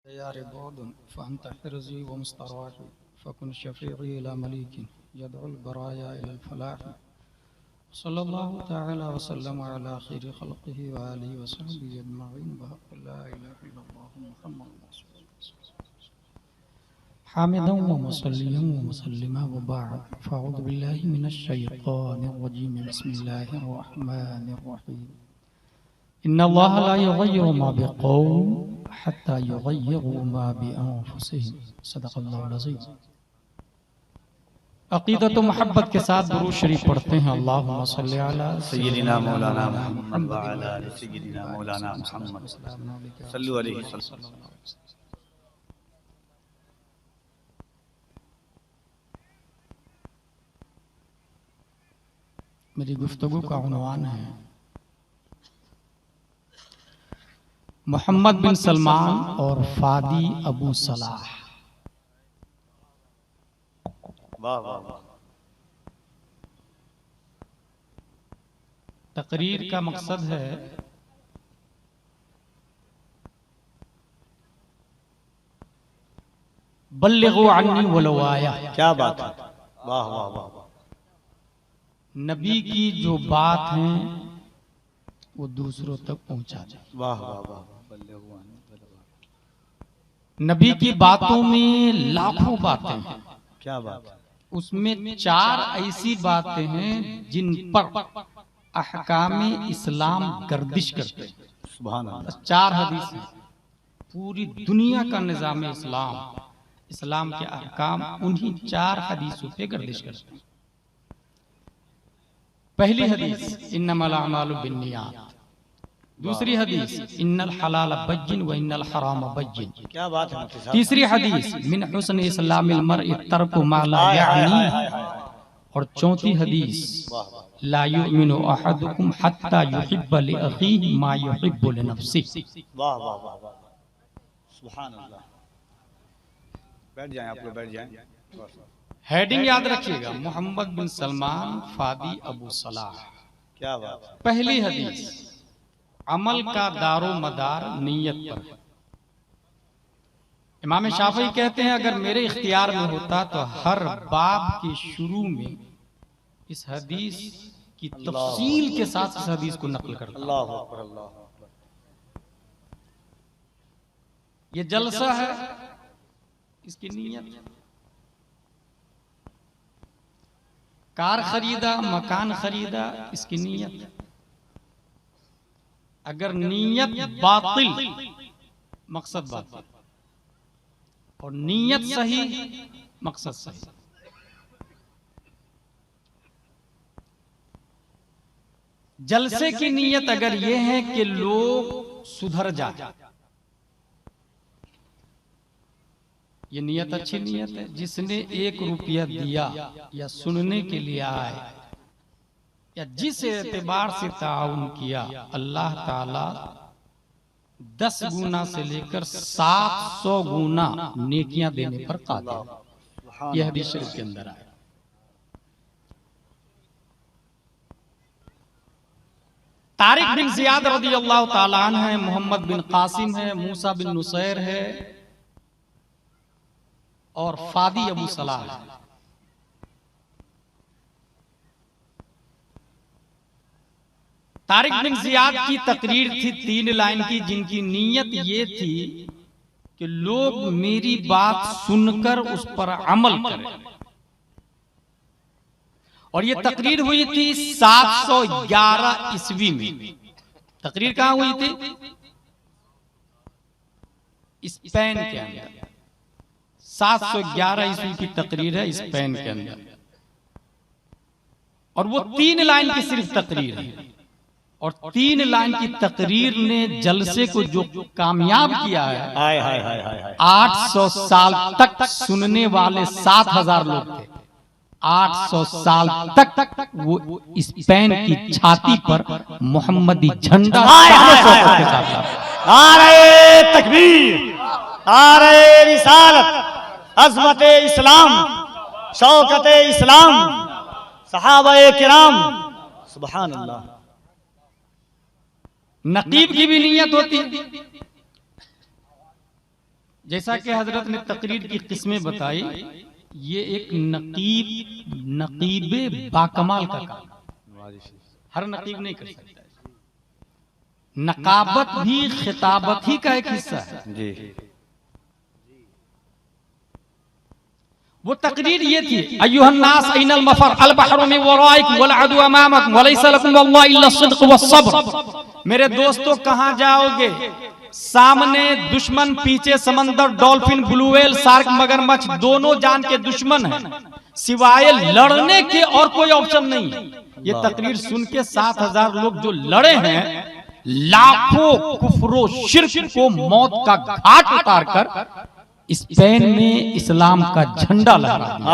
यार बहुत फ़अंत हिर्ज़ी व मुस्तराही फ़कुन शफ़ीई इला मलीकिन यदउल बराया इलल फ़लाह सल्लल्लाहु तआला व सल्लम अला खैरि खल्क़िही व आलिहि व सहबिही अजमईन बहक़्क़ि ला इलाहा इल्लल्लाह मुहम्मदुर रसूलुल्लाह हामिदन व मुसल्लियन व मुसल्लिमा व बअद फ़अऊज़ु बिल्लाहि मिनश शैतानिर रजीम बिस्मिल्लाहिर रहमानिर रहीम इन्नल्लाह ला युग़य्यिरु मा बिक़ौम हत्ता युग़य्यिरु मा बिअन्फुसिहिम सदक़ल्लाहुल अज़ीम। अक़ीदत व मोहब्बत के साथ दुरूद शरीफ पढ़ते हैं। अल्लाहुम्मा सल्लि अला सय्यिदिना मौलाना मुहम्मद व अला आलि सय्यिदिना मौलाना मुहम्मद सल्लल्लाहु अलैहि वसल्लम। मेरी गुफ्तगू का उन्वान है मोहम्मद बिन सलमान और फादी अबू सलाह। वाह वाह वाह। तकरीर का मकसद है बल्लिगु अन्नी वलो आया। क्या बात है, वाह वाह वाह वाह। नबी की जो बात है वो दूसरों तक पहुंचा दे। वाह वाह वाह। नबी की बातों में लाखों बातें हैं, क्या बात है। उसमें चार ऐसी बातें हैं जिन पर अहकामे इस्लाम गर्दिश करते हैं। सुभान अल्लाह। चार हदीस हैं। पूरी दुनिया का निज़ाम इस्लाम के अहकाम उन्हीं चार हदीसों पे गर्दिश करते हैं। पहली हदीस इन्नमल अमालु बिन्नियात। दूसरी हदीस इन्नल हलाल बय्यिन व इन्नल हराम बय्यिन। क्या बात है मुफ्ती साहब। तीसरी हदीस मिन हुस्न इस्लामिल मर्इ तर्कु मा ला यानी। और चौथी हदीस ला युमिनु अहदुकुम हत्ता युहिब्बा लि अखीहि मा युहिब्बु लि नफ्सिहि। वाह वाह वाह वाह। सुभान अल्लाह। बैठ जाएं, आप लोग बैठ जाएं। हेडिंग याद रखिएगा, मोहम्मद बिन सलमान फादी अबू सलाह। क्या बात है। पहली हदीस अमल का दारो मदार नीयत पर है। इमाम शाफी कहते हैं अगर मेरे इख्तियार में होता तो हर बाब के शुरू में इस हदीस की तफसील के साथ इस हदीस को नकल करता। अल्लाहु अकबर अल्लाहु अकबर। ये जलसा है, इसकी नीयत। कार खरीदा, मकान खरीदा, इसकी नीयत। अगर नीयत बातिल, मकसद बातिल, और नीयत सही, मकसद सही। जलसे की नीयत अगर यह है कि लोग सुधर जाए, ये नीयत अच्छी नीयत है। जिसने 1 रुपया दिया या सुनने के लिए आए या जिस एतबार से ताउन किया, अल्लाह ताला 10 गुना से लेकर 700 गुना नेकियां देने पर कादिर। यह हदीस शरीफ के अंदर आया। तारिक बिन जियाद रज़ियल्लाहु ताला अन्हु है, मोहम्मद बिन कासिम है, मूसा बिन नुसैर है और फादी अबू सलाह है। तारिक बिन जियाद की तकरीर थी 3 लाइन की, जिनकी नीयत ये थी कि लोग मेरी बात सुनकर उस पर अमल करें। और ये तकरीर हुई थी 711 ईस्वी में। तकरीर कहां हुई थी? स्पेन के अंदर। 711 ईस्वी की तकरीर है स्पेन के अंदर। और वो 3 लाइन की सिर्फ तकरीर है। और 3 लाइन की तकरीर ने जलसे को जो कामयाब किया है, 800 साल तक सुनने वाले 7000 लोग थे। 800 साल तक वो स्पेन की छाती पर मोहम्मदी झंडा के साथ। नारे तकबीर, नारे रिसालत, अज़मत इस्लाम, शौकत इस्लाम, सहाबाए किराम। सुभान अल्लाह। नकीब की भी नीयत होती, जैसा कि हजरत ने तकरीर की किस्में बताई, ये एक नकीबे बाकमाल का काम, हर नकीब नहीं कर सकता। नकाबत भी खिताबत ही का एक हिस्सा है जी। वो तकरीर ये थी, अय्युहन्नास ऐनल मफर अल बहरु मिन वराइकुम वल अदु अमामकुम वलैसा लकुम वल्लाह इल्ला सिद्क़ वस्सब्र। मेरे दोस्तों कहां जाओगे, सामने दुश्मन, पीछे समंदर, डॉल्फिन, ब्लू व्हेल, शार्क, मगरमच्छ, दोनों जान के दुश्मन हैं, सिवाय लड़ने के और कोई ऑप्शन नहीं है। ये तकरीर सुन के 7000 लोग जो लड़े हैं, लाखों कुफ्रो शिर्क को मौत का घाट उतार कर स्पेन में इस्लाम का झंडा लहरा दिया।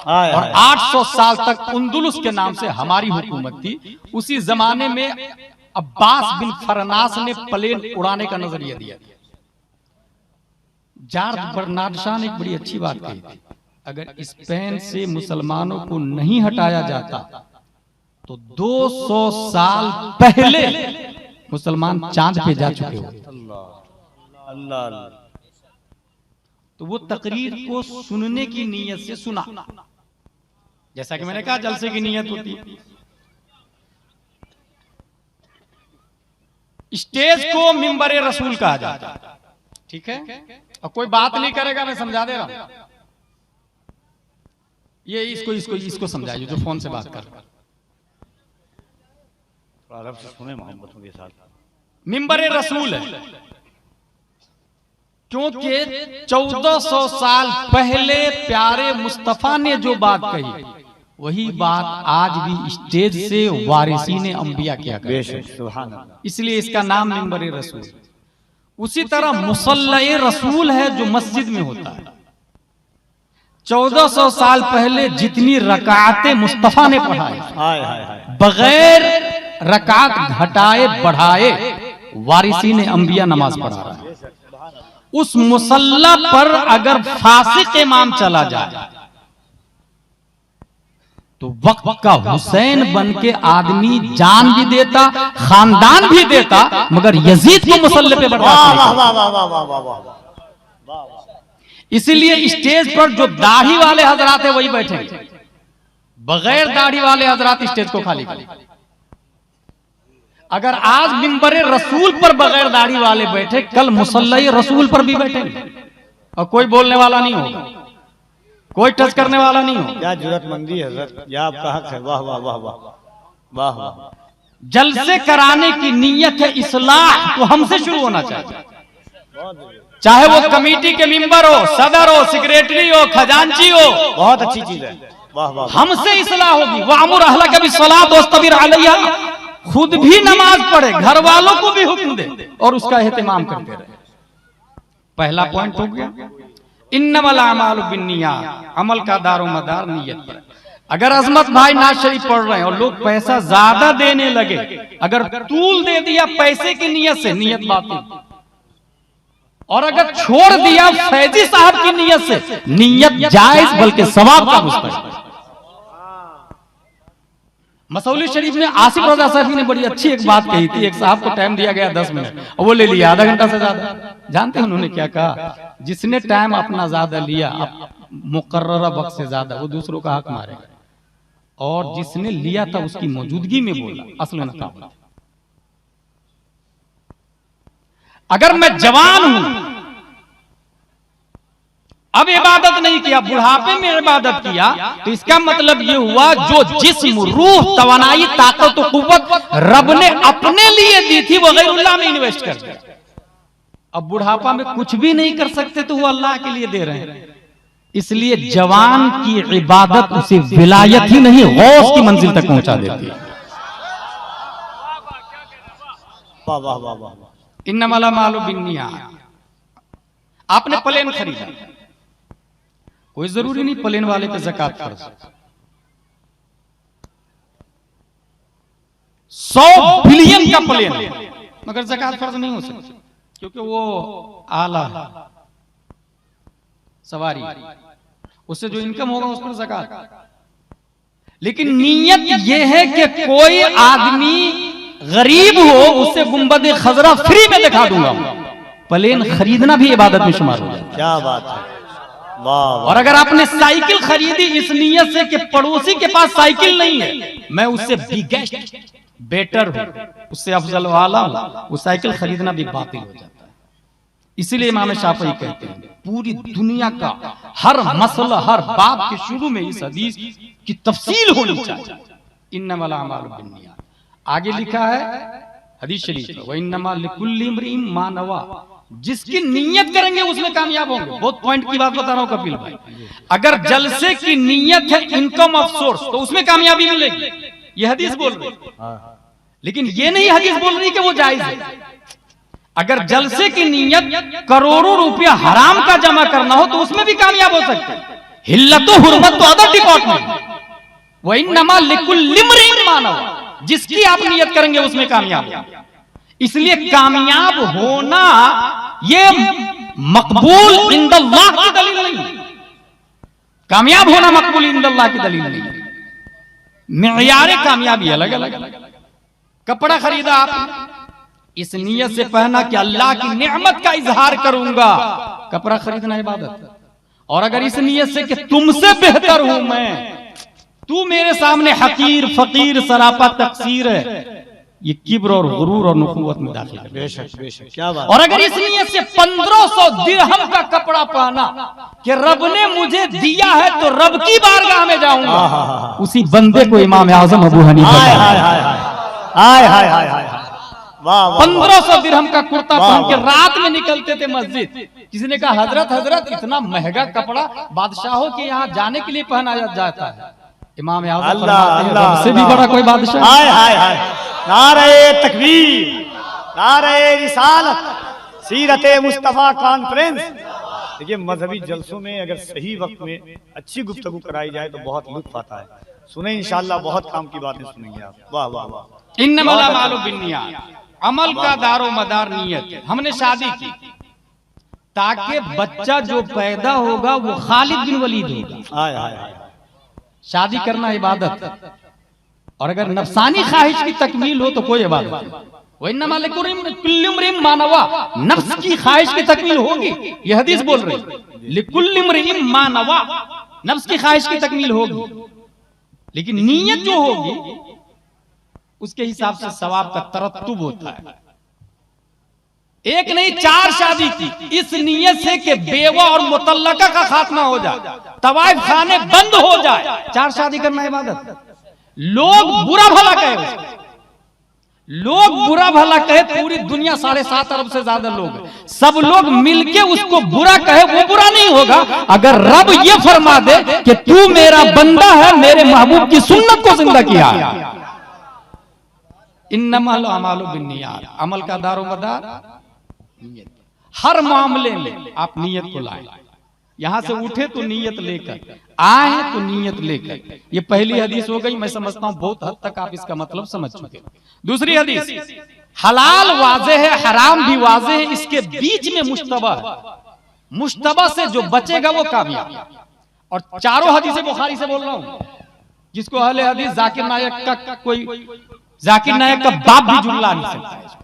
और 800 साल तक उंदुलुस के नाम से हमारी हुकूमत थी। उसी जमाने में अब्बास बिन फरनास ने प्लेन उड़ाने का नजरिया दिया। जॉर्ज बर्नार्ड शॉ ने एक बड़ी अच्छी बात कही थी, अगर स्पेन से मुसलमानों को नहीं हटाया जाता तो 200 साल पहले मुसलमान चांद पे जा चुके होते। अल्लाह। तो वो तकरीर को सुनने की नीयत से सुना, जैसा कि मैंने कहा जलसे की नीयत होती है। स्टेज को मिंबर रसूल कहा जाता है, ठीक है। और कोई बात नहीं करेगा, मैं समझा दे रहा हूं। ये इसको समझाइए जो फोन से बात कर मोहब्बतों के साथ। मिंबर रसूल है क्योंकि 1400 साल पहले प्यारे मुस्तफा ने जो बात कही, वही बात आज भी स्टेज से वारिसीने अंबिया किया करते हैं, इसलिए इसका नाम मिंबर रसूल। उसी तरह मुसल्ला रसूल है जो मस्जिद में होता है। 1400 साल पहले जितनी रकातें मुस्तफा ने पढ़ाई, बगैर रकात घटाए बढ़ाए वारिसीने अंबिया नमाज पढ़ा रहा है। उस मुसल्ला पर अगर फासिक इमाम चला जाए तो वक्त का हुसैन बन के आदमी जान भी देता, खानदान भी देता, मगर यजीद को मुसल्ले पे बर्दाश्त नहीं। इसीलिए स्टेज पर जो दाढ़ी वाले हजरात है वही बैठे, बगैर दाढ़ी वाले हजरात स्टेज को खाली करें। अगर आज मिंबर रसूल पर बगैर दाढ़ी वाले बैठे, कल मुसल्ला रसूल पर भी बैठेंगे और कोई बोलने वाला नहीं होगा, कोई टच करने वाला नहीं होगा। क्या जरूरतमंदी है हज़रत, या आपका हक है। वाह वाह वाह वाह वाह वाह। जलसे कराने की नीयत है, इस्लाह तो हमसे शुरू होना चाहिए, चाहे वो कमेटी के मेंबर हो, सदर हो, सेक्रेटरी हो, खजांची हो। बहुत अच्छी चीज है। वाह वाह। हमसे इस्लाह होगी। वअमुर अहलका बिस्सलात वस्तबिर अलैहा, खुद भी नमाज पढ़े, घर वालों को भी हुक्म दे और उसका एहतिमाम करते रहे। पहला पॉइंट हो गया। इन्नमल अमालु बिन्नियात, अमल का दारो मदार नियत पर। अगर अजमत भाई नाज शरीफ पढ़ रहे हैं और लोग पैसा ज्यादा देने लगे, अगर तूल दे दिया पैसे की नियत से, नियत बातिल। और अगर छोड़ दिया फैजी साहब की नियत से, नियत जायज बल्कि सवाब का मुस्तहिक। मसौली शरीफ में आसिफ रजा साहब ने बड़ी अच्छी एक बात कही थी। एक साहब को टाइम दिया गया 10 मिनट और वो ले लिया आधा घंटा से ज्यादा। जानते हैं उन्होंने क्या कहा? जिसने टाइम अपना ज्यादा लिया, मुकर्ररा वक्त से ज्यादा, वो दूसरों का हक मारेगा, और जिसने लिया था उसकी मौजूदगी में बोला, असल में नकाबत। अगर मैं जवान हूं, अब इबादत नहीं किया, बुढ़ापे में इबादत किया, तो इसका मतलब ये हुआ जो जिस्म, रूह, तवानाई, ताकत और कुव्वत रब ने अपने लिए दी थी वो गैरुल्लाह में इन्वेस्ट कर दिया। अब बुढ़ापा में कुछ भी नहीं कर सकते तो वो अल्लाह के लिए दे रहे हैं। इसलिए जवान की इबादत उसे विलायत ही नहीं, गौस की मंजिल तक पहुंचा देती है। इन्नमल अमालु बिन्नियात। आपने प्लेन खरीदा, कोई जरूरी नहीं प्लेन वाले पे ज़कात फर्ज। 100 बिलियन का प्लेन है, मगर ज़कात फर्ज नहीं हो सकती, क्योंकि वो आला सवारी, उससे जो इनकम होगा उस पर ज़कात। लेकिन नीयत यह है कि कोई आदमी गरीब हो, उससे गुंबद खजरा फ्री में दिखा दूंगा, प्लेन खरीदना भी इबादत में शुमार हो जाता है। क्या बात है, वाह। और अगर आपने साइकिल खरीदी इस नियत से कि पड़ोसी के पास साइकिल नहीं है, मैं उससे बिगेस्ट बेटर हूं, उससे अफजल वाला हूं, वो साइकिल खरीदना भी बातिल हो जाता है। इसीलिए इमाम शाफई कहते हैं पूरी दुनिया का हर मसला, हर बात के शुरू में इस हदीस की तफसील होनी चाहिए। इन्नमल अमालु बिन्नियात। आगे लिखा है हदीस शरीफ, व इन्नमा लिकुल्लि इम्रिइन मा नवा, जिसकी नीयत करेंगे उसमें कामयाब होंगे। बहुत पॉइंट की बात बता रहा हूं कपिल भाई। अगर जलसे की नीयत है इनकम ऑफ सोर्स तो उसमें कामयाबी मिलेगी, यह हदीस बोल रही है। लेकिन ये नहीं हदीस बोल रही कि वो जायज है। अगर जलसे की नीयत करोड़ों रुपया हराम का जमा करना हो तो उसमें भी कामयाब हो सकते हैं। हिल्लत हुर्मत तो अदर डिपार्टमेंट, वही नमा लिकुल्लि इम्रिइन मा नवा, जिसकी आप नियत करेंगे उसमें कामयाब हो। इसलिए कामयाब होना ये मकबूल इंदल्लाह की दलील नहीं, कामयाब होना मकबूल इंदल्लाह की दलील नहीं। मेयारे कामयाबी अलग अलग। कपड़ा खरीदा आप इस नियत से पहना कि अल्लाह की नेमत का इजहार करूंगा, कपड़ा खरीदना इबादत है। और अगर इस नियत से कि तुमसे बेहतर हूं मैं, तू मेरे सामने हकीर फकीर सरापा तकसीर है, ये किब्र और गुरूर और नुबुव्वत में दाखिल है। बेशक बेशक, क्या बात। और अगर इस नियत से 1500 दिरहम का कपड़ा पहना कि रब ने मुझे दिया है तो रब की बारगाह में जाऊंगा, उसी बंदे को इमाम आजम अबू हनीफा, हाय हाय हाय हाय हाय हाय हाय, वाह। 1500 दिरहम का कुर्ता पहन के रात में निकलते थे मस्जिद। किसी ने कहा हजरत हजरत इतना महंगा कपड़ा बादशाहों के यहाँ जाने के लिए पहनाया जाता है। इमाम आजम फरमाते हैं रब से भी बड़ा कोई बादशाह। हाय हाय हाय, नारे तकबीर, नारे रिसालत, सीरत मुस्तफा कॉन्फ्रेंस। देखिए मजहबी जलसों में अगर सही वक्त में अच्छी गुफ्तगू कराई जाए तो बहुत लुत्फ आता है। सुने इंशाअल्लाह, बहुत काम की बातें सुनेंगे आप। वाह वाह वाह। इन्नमल अमालु बिन्नियात, अमल का दारो मदार नियत है। हमने शादी की ताकि बच्चा जो पैदा होगा वो खालिद बिन वलीद होगा। हाय हाय हाय, शादी करना इबादत है। और अगर नफसानी ख्वाहिश की तकमील हो तो कोई इबादत नहीं। वो इन्नमा लिकुल्लि इम्रिइन मा नवा, नफ्स की ख्वाहिश की तकमील होगी, यह हदीस बोल रही है। लिकुल्लि इम्रिइन मा नवा, नफ्स की ख्वाहिश की तकमील होगी, लेकिन नीयत जो होगी उसके हिसाब से सवाब का तरत्तुब होता है। एक नहीं 4 शादी की इस नियत से कि बेवा और मुतल्लका का खात्मा हो जाए, तवाइफ खाने बंद हो जाए। 4 शादी करना इबादत। लोग बुरा भला कहे उसको, लोग बुरा भला कहे, पूरी दुनिया 7.5 अरब से ज्यादा लोग, सब लोग मिलके उसको बुरा कहे, वो बुरा नहीं होगा अगर रब ये फरमा दे कि तू मेरा बंदा है, मेरे महबूब की सुन्नत को जिंदा किया है। इन्नमल अमालु बिन्नियात, अमल का दारो मदार नियत। हर मामले में आप नियत को लाएं। यहां से उठे तो नियत लेकर, आए तो नियत लेकर। ये पहली हदीस हो गई। मैं समझता हूं बहुत हद तक आप इसका मतलब समझ चुके। दूसरी हदीस, हलाल वाज़े है, हराम भी वाज़े है, इसके बीच में मुश्तबा है। मुश्तबा से जो बचेगा वो कामयाब। और चारों हदीसें बुखारी से बोल रहा हूं, जिसको अहले हदीस जाकिर नायक का कोई जाकिर नायक का बाप भी जुल्ला नहीं सकता।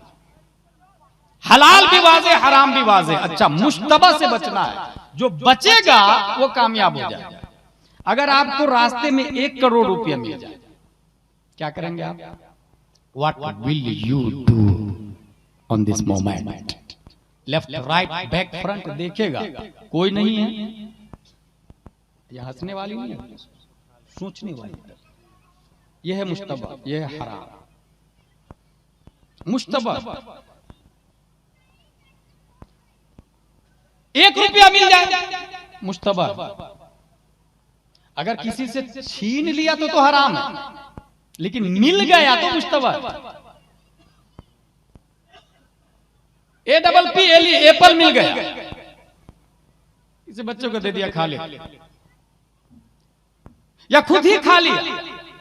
हलाल भी वाज़े, हराम भी वाज़े। अच्छा, मुश्तबा से बचना है, जो बचेगा वो कामयाब हो जाएगा। अगर आपको रास्ते में 1 करोड़ रुपया मिल जाए, क्या करेंगे आप? What will you do on this moment? Left right back front देखेगा, कोई नहीं है। यह हंसने वाली नहीं है, सोचने वाली। यह है मुश्तबा, यह है हराम। मुश्तबा 1 रुपया मिल जाए, मुश्तबा। अगर किसी से छीन लिया तो हराम है, लेकिन मिल गया तो मुश्तबा। APPLE, एप्पल मिल गया, किसी बच्चों को दे दिया, खा ले, या खुद ही खा लिया,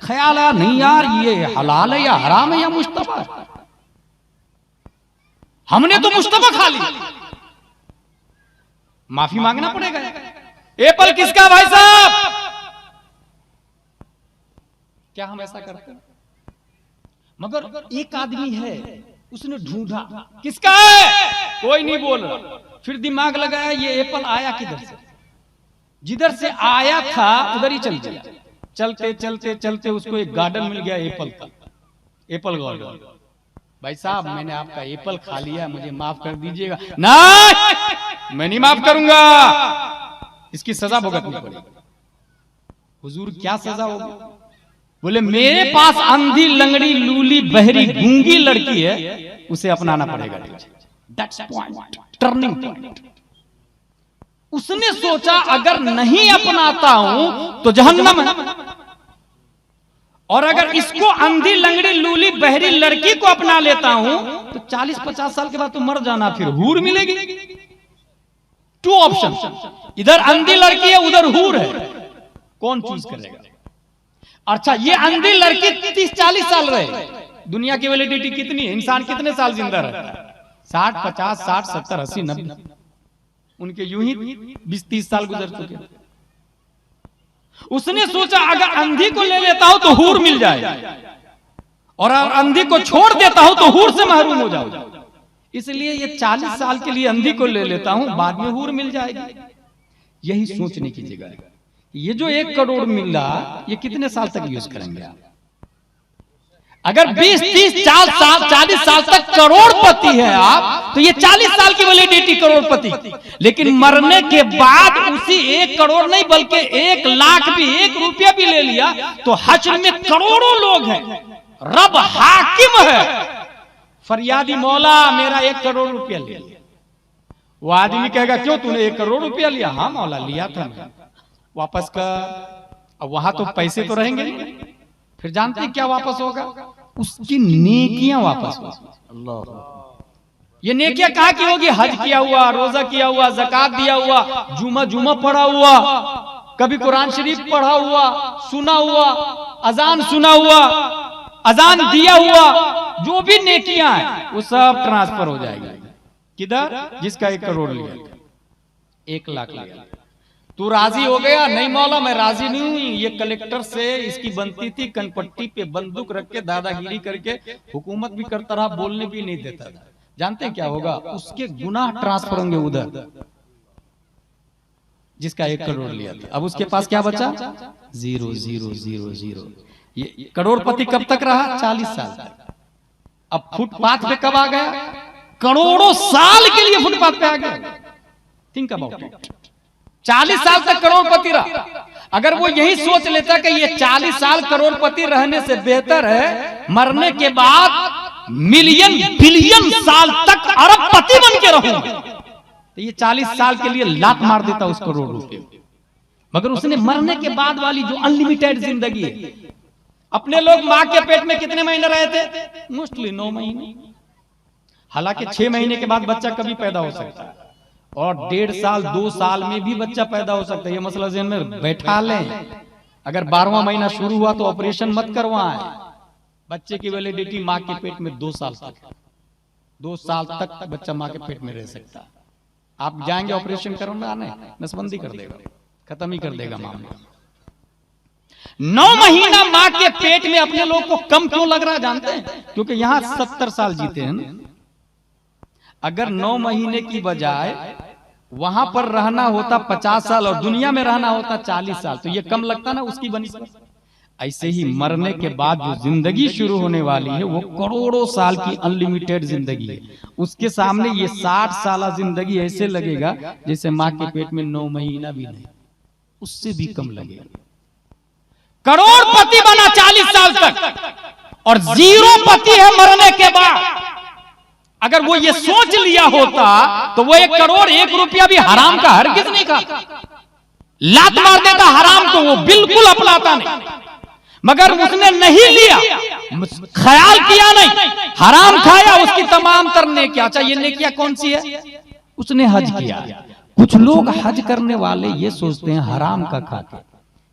ख्याल आया नहीं यार ये हलाल है या हराम है या मुश्तबा है। हमने तो मुश्तबा खा ली, माफी मांगना पड़ेगा। एप्पल किसका भाई साहब? क्या हम ऐसा करते हैं? मगर एक आदमी है उसने ढूंढा किसका है, कोई नहीं बोल रहा। फिर दिमाग लगाया ये एप्पल आया किधर से, जिधर से आया था उधर ही चल गया। चलते चलते चलते उसको एक गार्डन मिल गया एप्पल का, एप्पल गार्डन। भाई साहब मैंने आपका एप्पल खा लिया, मुझे माफ कर दीजिएगा। ना मैं नहीं माफ करूंगा, इसकी सजा भुगतनी पड़ेगी। हुजूर क्या सजा होगी? बोले मेरे पास अंधी लंगड़ी लूली बहरी गूंगी लड़की है, उसे अपनाना पड़ेगा। That's point, turning point. उसने सोचा अगर नहीं अपनाता हूं तो जहन्नम है, और अगर इसको अंधी लंगड़ी लूली बहरी लड़की को अपना लेता हूं तो 40-50 साल के बाद तो मर जाना, फिर हूर मिलेगी। 2 ऑप्शन, इधर अंधी लड़की है उधर हूर है, कौन चूज करेगा? अच्छा ये अंधी लड़की 30-40 साल रहे, दुनिया की वैलिडिटी कितनी है? इंसान कितने साल जिंदा रहता है? 60, 50, 60, 70, 80, 90। उनके यूं ही 20-30 साल गुजर चुके। उसने सोचा अगर अंधी को ले लेता हूं तो हूर मिल जाए, और अंधी को छोड़ देता हूं तो हूर से महरूम हो जाऊं, इसलिए ये 40 साल के लिए अंधी को ले लेता हूं, बाद में हूर मिल जाएगी। यही सोचने की जगह है। ये जो 1 करोड़ मिल रहा ये कितने साल तक यूज करेंगे आप? अगर 20, 30, 40 साल तक करोड़पति है आप, तो ये 40 साल की वैलिडिटी करोड़पति। लेकिन मरने के बाद उसी 1 करोड़ नहीं बल्कि 1 लाख भी, 1 रुपया भी ले लिया तो हश्र में करोड़ों लोग हैं, रब हाकिम है। फरियादी मौला मेरा 1 करोड़ रुपया ले लिया। वो आदमी कहेगा क्यों तूने 1 करोड़ रुपया लिया? हाँ मौला लिया था मैं, वापस कर। अब वहां तो पैसे तो रहेंगे नहीं, फिर जानते क्या वापस होगा? उसकी नेकियां वापस होगी। अल्लाह, ये नेकियां कहां की होगी? हज किया हुआ, रोजा किया हुआ, ज़कात दिया हुआ, जुमा पढ़ा हुआ, कभी कुरान शरीफ पढ़ा हुआ, सुना हुआ, अजान सुना हुआ, अजान दिया हुआ, जो भी नेकियां हैं वो सब ट्रांसफर हो जाएगी। किधर? जिसका 1 करोड़ लिया, 1 लाख लिया। तू राजी हो गया? नहीं मौला मैं राजी नहीं हुई, ये कलेक्टर से इसकी बनती थी, कनपट्टी पे बंदूक रख के दादागिरी करके हुकूमत भी करता रहा, बोलने भी नहीं देता था। जानते हैं क्या होगा? उसके गुनाह ट्रांसफर होंगे उधर, जिसका 1 करोड़ लिया था। अब उसके पास क्या बचा? 0 0 0 0। ये करोड़पति कब तक रहा? 40 साल तक। अब फुटपाथ पे कब आ गया? करोड़ों साल के लिए फुटपाथ पे आ गया। Think about it. 40 साल तक करोड़पति रहा। अगर वो यही सोच लेता कि ये 40 साल करोड़पति रहने से बेहतर है मरने के बाद मिलियन बिलियन साल तक अरबपति बन के रहूंगा, तो ये 40 साल के लिए लात मार देता उस करोड़ रुपए। मगर उसने मरने के बाद वाली जो अनलिमिटेड जिंदगी है, अपने लोग मां के पेट में कितने महीने रहे थे? मोस्टली 9 महीने। हालांकि 6 महीने के बाद बच्चा कभी पैदा हो सकता है, और 1.5 साल 2 साल में भी बच्चा पैदा हो सकता है। ये मसला ज़हन में बैठा लें। अगर 12वां महीना शुरू हुआ तो ऑपरेशन मत करवाएं। बच्चे की वैलिडिटी मां के पेट में 2 साल तक, 2 साल तक बच्चा मां के पेट में रह सकता है। आप जाएंगे ऑपरेशन करवाने, नसबंदी कर देगा, खत्म ही कर देगा मामला। 9 महीना मां के पेट में अपने लोग को कम क्यों लग रहा है जानते हैं? क्योंकि यहां 70 साल जीते हैं ना। अगर 9 महीने की बजाय वहां पर रहना होता 50 साल और दुनिया में रहना होता 40 साल, तो ये कम लगता ना उसकी बनिस्बत। ऐसे ही मरने के बाद जो जिंदगी शुरू होने वाली है वो करोड़ों साल की अनलिमिटेड जिंदगी है। उसके सामने ये 60 साल जिंदगी ऐसे लगेगा जैसे मां के पेट में 9 महीना भी नहीं, उससे भी कम लगेगा। करोड़पति बना 40 साल तक और 0 पति है मरने के बाद। अगर वो ये सोच लिया होता तो वो 1 करोड़ 1 रुपया भी हराम का हरगिज नहीं खाता, लात मार देता हराम को, वो बिल्कुल अपनाता नहीं। मगर उसने नहीं लिया, ख्याल किया नहीं, हराम खाया, उसकी तमाम तर नेकियां। अच्छा ये नेकियां कौन सी है? उसने हज किया। कुछ लोग हज करने वाले ये सोचते हैं हराम का खाते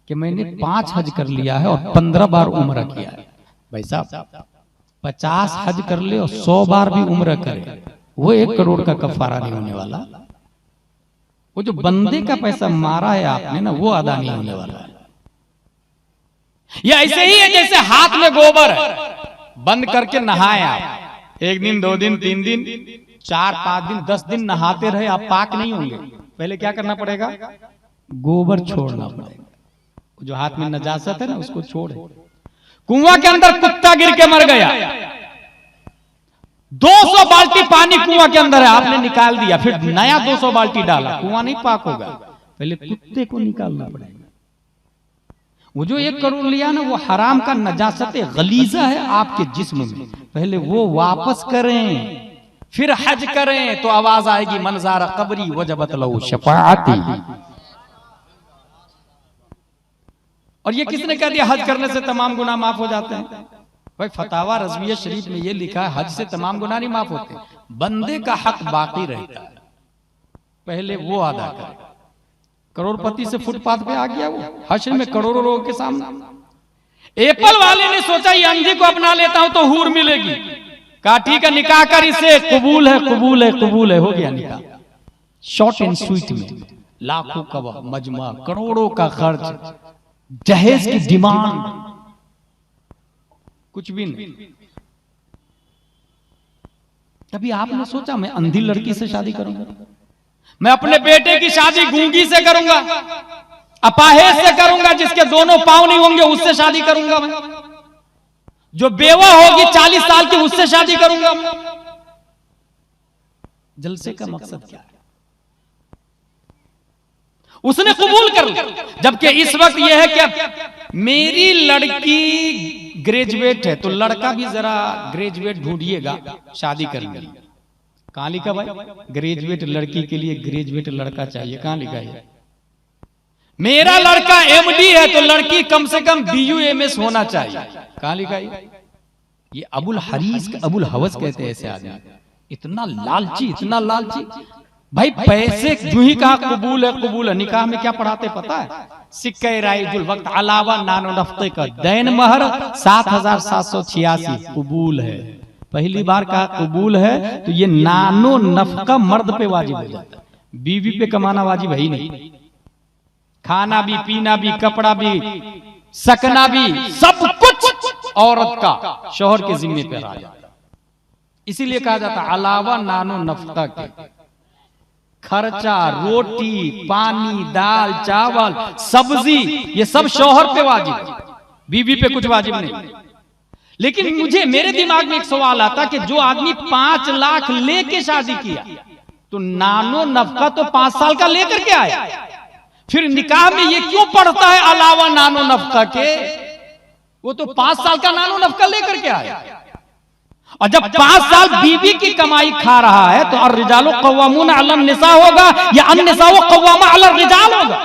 कि मैंने 5 हज कर लिया है और 15 बार उम्र किया है। भाई साहब 50 हज कर ले और 100 बार भी उम्र करे, वो 1 करोड़ का कफारा नहीं होने वाला। वो जो बंदे का पैसा मारा है आपने ना, वो अदा नहीं होने वाला है। ये ऐसे ही है जैसे हाथ में गोबर है, बंद करके नहाए आप, एक दिन, 2 दिन, 3 दिन, 4, 5 दिन, 10 दिन नहाते रहे, आप पाक नहीं होंगे। पहले क्या करना पड़ेगा? गोबर छोड़ना पड़ेगा। जो हाथ में नजासत है ना, उसको छोड़े। कुआं के अंदर कुत्ता गिर के मर गया, 200 बाल्टी पानी कुआं के अंदर है, आपने निकाल दिया, फिर नया 200 बाल्टी डाला, कुआं नहीं पाक होगा। पहले कुत्ते को निकालना पड़ेगा। वो जो 1 करोड़ लिया ना, वो हराम का नजासत गलीजा है आपके जिस्म में। पहले वो वापस करें, फिर हज करें, तो आवाज आएगी मनज़ारा कब्री वजबत लहू शफाअती। और ये किसने कह दिया हज करने से तमाम गुनाह माफ हो जाते हैं? भाई फतावा रज़विया शरीफ में ये लिखा है हज से तमाम गुनाह नहीं माफ होते, बंदे का हक बाकी रहता है, पहले वो अदा करे। करोड़पति से फुटपाथ पे आ गया वो, हश्र में करोड़ों लोगों के सामने। एप्पल वाले ने सोचा ये अंधी को अपना लेता हूं तो हूर मिलेगी, कहा ठीक है निकाह कर इससे, कबूल है कबूल है कबूल है, हो गया निकाह। शॉर्ट एंड स्वीट में लाखों का मजमा, करोड़ों का खर्च, जहेज की डिमांड, कुछ भी नहीं। कभी आपने सोचा मैं अंधी लड़की से शादी करूंगा, मैं अपने बेटे की शादी गूंगी से करूंगा, अपाहिज से करूंगा, जिसके दोनों पांव नहीं होंगे उससे शादी करूंगा मैं, जो बेवा होगी 40 साल की उससे शादी करूंगा मैं। जलसे का मकसद क्या है? उसने कबूल कर लिया, जबकि इस वक्त यह है कि मेरी लड़की ग्रेजुएट है, तो लड़का भी जरा ग्रेजुएट ढूंढिएगा शादी करेंगे। कहां लिखा भाई? ग्रेजुएट लड़की के लिए ग्रेजुएट लड़का चाहिए, कहां लिखा है? मेरा लड़का एमडी है तो लड़की कम से कम BU MS होना चाहिए, कहां लिखा है? ये अबुल हरीस, अबुल हवस कहते हैं ऐसे आदमी, इतना लालची, इतना लालची। भाई पैसे जो ही कहा कबूल है कबूल है, निकाह में क्या पढ़ाते पता है? सिक्के राइजुल वक्त अलावा नानो नफ्ते का दैन महर 7,786 कबूल है। पहली बार कहा कबूल है तो ये नानो नफका मर्द पे वाजिब हो जाता है, बीवी पे कमाना वाजिब है ही नहीं। खाना भी, पीना भी, कपड़ा भी, सकना भी, सब कुछ औरत का शौहर के जिम्मे पे आ जाता है। इसीलिए कहा जाता है अलावा नानो नफका के खर्चा, रोटी पानी, दाल चावल, सब्जी, ये सब शौहर पे वाजिब है, बीवी पे कुछ वाजिब नहीं। लेकिन मुझे मेरे दिमाग में एक सवाल आता कि जो आदमी 5 लाख लेके शादी किया तो नानो नफका तो 5 साल का लेकर के आया, फिर निकाह में ये क्यों पढ़ता है अलावा नानो नफका के? वो तो 5 साल का नानो नफका लेकर के आया, और जब 5 साल बीवी की कमाई खा रहा है तो अर्रिजालु क़व्वामून अलन निसा होगा या अन्निसाउ क़व्वामा अलर रिजाल होगा?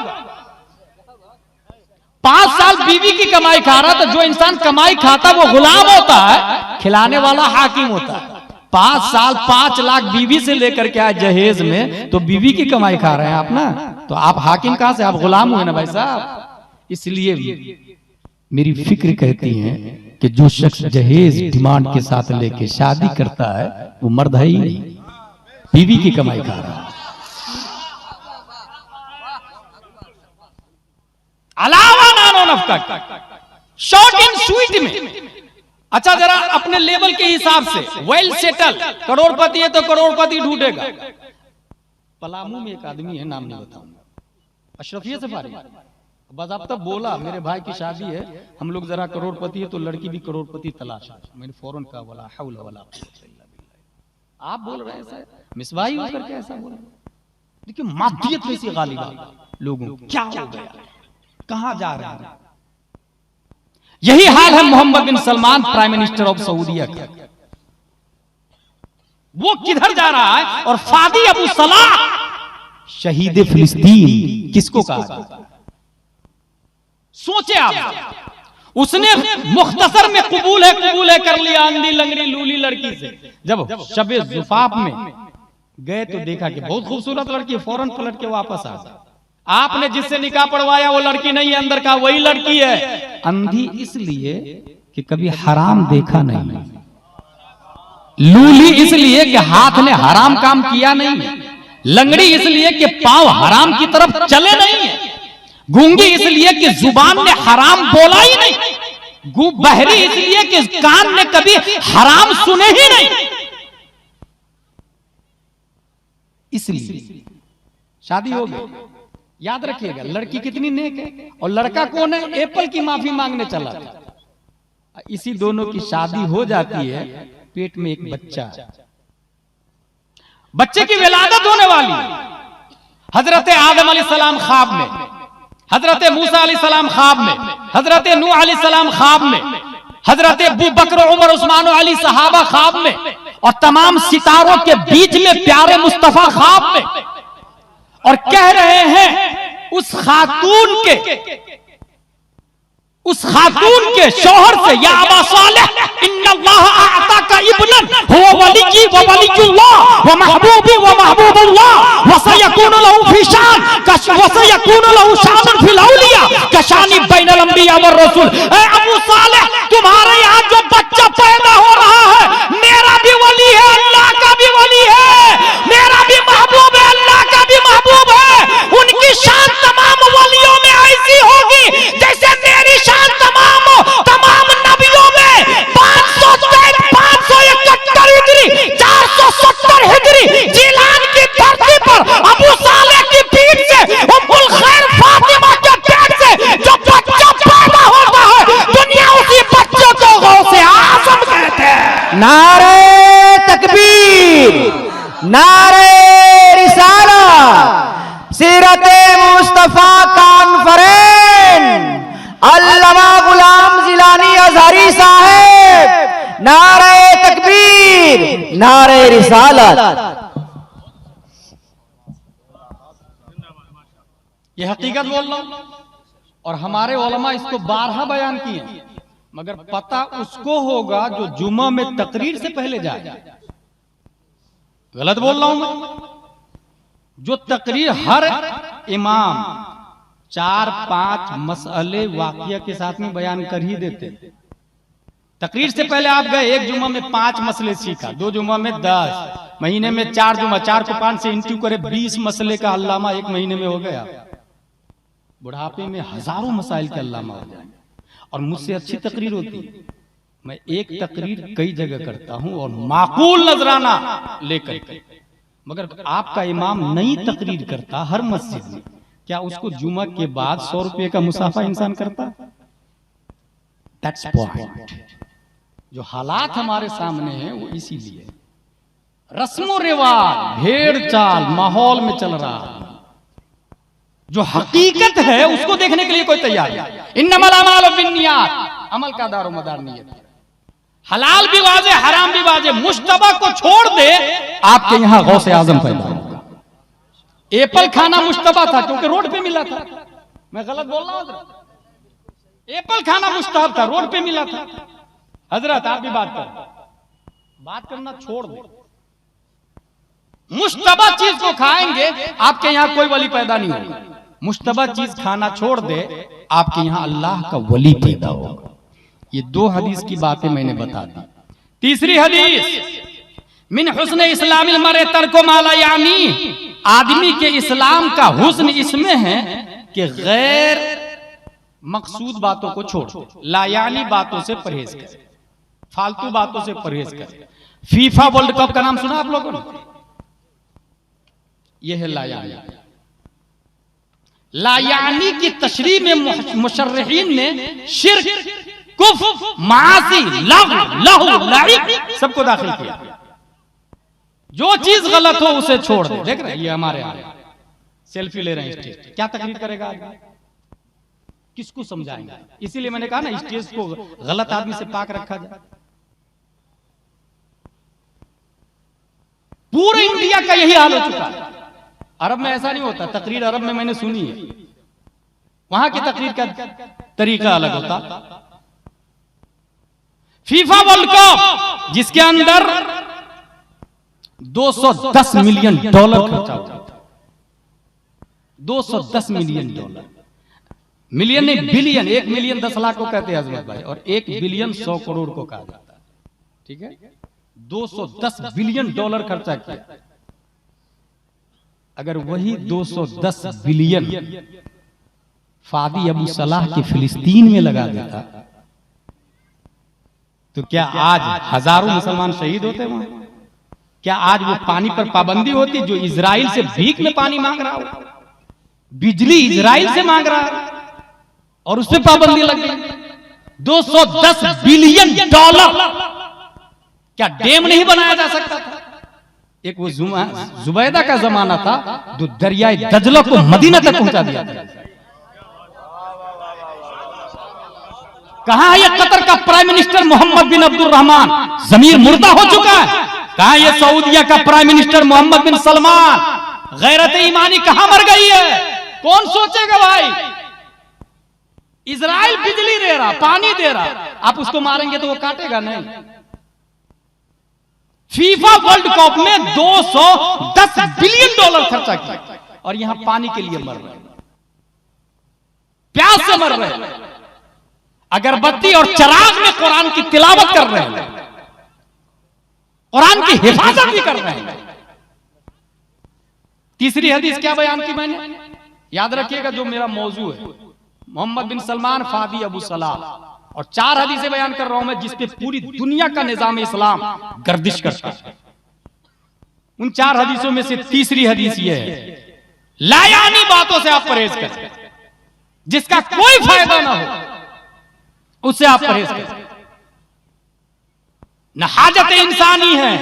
5 साल बीवी की कमाई खा रहा, तो जो इंसान कमाई खाता वो गुलाम होता है, खिलाने वाला हाकिम होता है। 5 साल 5 लाख बीवी से लेकर के आए जहेज में, तो बीवी की कमाई खा रहे हैं आप ना, तो आप हाकिम कहां से? आप गुलाम हुए ना भाई साहब। इसलिए मेरी फिक्र कहती है कि जो शख्स जहेज डिमांड के साथ लेके शादी करता है वो मर्द है ही नहीं, बीवी की कमाई खा रहा है। अलावा नानो नफका, शॉर्ट एंड स्वीट में। अच्छा जरा अपने लेवल के हिसाब से वेल सेटल, करोड़पति है तो करोड़पति ढूंढेगा। पलामू में एक आदमी है, नाम नहीं बताऊंगा, अशरफिया सफारी, बाज़ाब्ता बोला मेरे भाई की शादी है, हम लोग जरा करोड़पति है तो लड़की भी करोड़पति तलाश है। मैंने फौरन कहा वला हौल वला कुव्वता इल्ला बिल्लाह। आप बोल रहे हैं ऐसा, मिसबाही होकर के ऐसा बोल रहे? देखिए मादियत कैसी गालिब आ गई लोगों, क्या हो गया, कहां जा रहे हैं? यही हाल है Mohammed bin Salman, prime minister of सऊदीया का। वो किधर जा रहा है? और फादी अबू सलाह शहीद फिलिस्तीन किसको कहा? सोचे आप, उसने मुख्तसर में कबूल है कर लिया अंधी लंगड़ी लूली लड़की से। जब शबे जुफाफ में गए तो देखा कि बहुत खूबसूरत लड़की, फौरन पलट के वापस आ गया। आपने जिससे निकाह पढ़वाया वो लड़की नहीं है, अंदर का वही लड़की है। अंधी इसलिए कि कभी हराम देखा नहीं, लूली इसलिए कि हाथ ने हराम काम किया नहीं, लंगड़ी इसलिए कि पांव हराम की तरफ चले नहीं है, गूंगी इसलिए कि जुबान ने हराम बोला ही नहीं, बहरी इसलिए कि कान ने कभी हराम सुने ही नहीं। इसलिए शादी हो गई। याद रखिएगा, लड़की कितनी नेक है और लड़का कौन है? एप्पल की माफी मांगने चला था। इसी दोनों की शादी हो जाती है, पेट में एक बच्चा, बच्चे की विलादत होने वाली। हजरत आदम अलैहिस्सलाम ख्वाब में, हजरत मूसा अलैहिस्सलाम ख्वाब में, हजरत नूह अलैहिस्सलाम ख्वाब में, हजरत अबू बकर उमर उस्मान अली सहाबा ख्वाब में, और तमाम सितारों के बीच में प्यारे मुस्तफा ख्वाब में, और कह रहे हैं उस खातून के शौहर से, या अबा सालेह इन्नल्लाह आताका इब्नन हुवा वलिय्यी व वलिय्युल्लाह व महबूबी व महबूबुल्लाह व सयकूनु लहू फी शान व सयकूनु लहू शानुन फिल औलिया कशानी बैनल अंबिया व रसूल। ए अबू सालेह, तुम्हारे यहाँ जो बच्चा पैदा हो रहा है, मेरा भी वली है, अल्लाह का भी वली है, मेरा भी महबूब है, अल्लाह का भी महबूब है। उनकी शान तमाम वलियों में ऐसी होगी जैसे मेरी शान तमाम नबियों में 571 हिजरी 470 हिजरी जिलान की धरती पर अबू सालेह की पीठ से उम्मुल खैर फातिमा के पेट से जो बच्चा पैदा होता है, दुनिया उसी बच्चे को गौसे आज़म कहते हैं। नारे तकबीर, नारे रिसालत, सीरते मुस्तफा कॉन्फ्रेंस, अल्लामा गुलाम जिलानी अज़हरी साहब, नारे तकबीर, नारे रिसालत। ये हकीकत बोल रहा हूं, और हमारे उलमा इसको 12 बयान किए, मगर पता उसको होगा जो जुमा में तकरीर से पहले जाए। गलत बोल रहा हूं मैं? जो तकरीर हर इमाम 4-5 मसले वाक़िया के साथ में बयान कर ही देते। तकरीर से पहले आप गए, एक जुमा में 5 मसले सीखा, 2 जुमा में 10, महीने में 4 जुमा, 4 को 5 से इंटू करे 20 मसले का अल्लामा एक महीने में हो गया। बुढ़ापे में हजारों मसाइल के अल्लामा हो जाएंगे। और मुझसे अच्छी तकरीर होती है, मैं एक तकरीर कई जगह करता हूं और माकूल नजराना लेकर के, मगर आपका इमाम नई तकरीर करता हर मस्जिद में, क्या उसको जुमा के बाद 100 रुपए का मुसाफा इंसान करता? That's point. जो हालात हमारे सामने हैं वो इसीलिए रस्मो रिवाज, भेड़ चाल माहौल में चल रहा है। जो हकीकत है उसको देखने के लिए कोई तैयार नहीं। इन्नमल अमालु बिन्नियात, अमल का दारो मदार नियत है। हलाल भी वाजे, हराम भी वाजे, मुश्तबा को छोड़ दे, आपके यहाँ गौसे आजम पैदा होगा। एप्पल खाना मुश्तबा था क्योंकि रोड पे मिला था। मैं गलत बोल रहा हूं? एप्पल खाना मुश्तहब था, रोड पे मिला था। हजरत आप भी बात करना छोड़ दे। मुश्तबा चीज को खाएंगे, आपके यहाँ कोई वली पैदा नहीं होगा। मुश्तबा चीज खाना छोड़ दे, आपके यहाँ अल्लाह का वली पैदा होगा। ये 2 हदीस की बातें मैंने बता दी। तीसरी हदीस, मिन हुस्न इस्लामिल मर्इ तर्को मा ला यानी, आदमी के इस्लाम का हुस्न इसमें है कि गैर मकसूद बातों को छोड़ दे, लायानी बातों से परहेज करे, फालतू बातों से परहेज करे। फीफा वर्ल्ड कप का नाम सुना आप लोगों ने? यह है लायानी। लायानी की तशरीह में मुशर्रिहीन ने शिर्क, कुफ्र, मासी, लहू, लाइब सबको दाखिल किया। जो चीज गलत हो उसे छोड़ दे। देख रहे हैं ये हमारे यहाँ सेल्फी ले रहे हैं स्टेज, क्या तकरीर करेगा आदमी? किसको समझाएंगे? इसीलिए मैंने कहा ना, स्टेज को गलत आदमी से पाक रखा जाए। पूरे इंडिया का यही हाल हो चुका है। अरब में ऐसा नहीं होता। तकरीर अरब में मैंने सुनी है, वहां की तकरीर का तरीका अलग होता। फीफा वर्ल्ड कप जिसके अंदर $210 मिलियन खर्चा होता था। $210 मिलियन, मिलियन नहीं बिलियन। 1 मिलियन 10 लाख को कहते हैं अजमत भाई, और 1 बिलियन 100 करोड़ को कहा जाता है। ठीक है, $210 बिलियन खर्चा किया। अगर वही 210 बिलियन फादी अबू सलाह के फिलिस्तीन में लगा देता तो क्या आज हजारों मुसलमान शहीद होते वहां? क्या आज वो पानी पर पाबंदी होती जो इजराइल से भीख में पानी मांग रहा हो? बिजली इजराइल से मांग रहा है और उस पर पाबंदी लग गई। $210 बिलियन क्या डैम नहीं बनाया जा सकता था? एक वो जुबैदा का जमाना था जो दरियाए दजला को मदीना तक पहुंचा दिया था। कहां है ये कतर का prime minister Mohammad bin Abdul Rahman? जमीर मुर्दा हो चुका है। कहां ये सऊदिया का prime minister Mohammad bin Salman? गैरत ईमानी कहां मर गई है? कौन सोचेगा भाई? इजराइल बिजली दे रहा, पानी दे रहा, आप उसको मारेंगे तो वो काटेगा नहीं। फीफा वर्ल्ड कप में $210 बिलियन खर्चा किया और यहां पानी के लिए मर रहे, प्यास से मर रहे, अगरबत्ती और चिराग में कुरान की तिलावत कर रहे हैं, कुरान की हिफाजत भी कर रहे हैं। तीसरी हदीस क्या बयान की मैंने? याद रखिएगा जो मेरा मौजू है, मोहम्मद बिन सलमान फादी अबू सलाह, और 4 हदीसें बयान कर रहा हूं मैं जिसपे पूरी दुनिया का निजाम इस्लाम गर्दिश करता है। उन 4 हदीसों में से तीसरी हदीस ये है, लायानी बातों से आप परहेज करें, जिसका कोई फायदा ना हो उससे आप परहेज करें। न हाजत इंसानी है,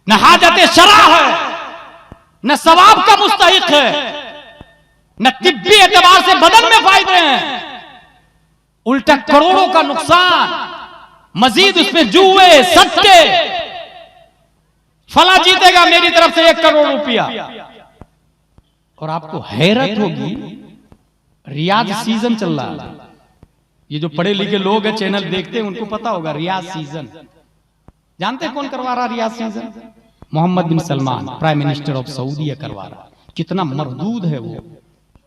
न हाजत शरा है, न सवाब का मुस्तहिक है, न तिब्बी एतबार से बदन में फायदे हैं, उल्टा करोड़ों का नुकसान, मजीद उसमें जुए सट्टे, फला जीतेगा मेरी तरफ से 1 करोड़ रुपया। और आपको हैरत होगी, रियाज सीजन चल रहा है। ये जो पढ़े लिखे लोग हैं, चैनल देखते हैं, उनको पता होगा रियाज सीजन। जानते हैं कौन करवा रहा Riyadh season? Mohammed bin Salman, prime minister of सऊदीया करवा रहा। कितना मरदूद है वो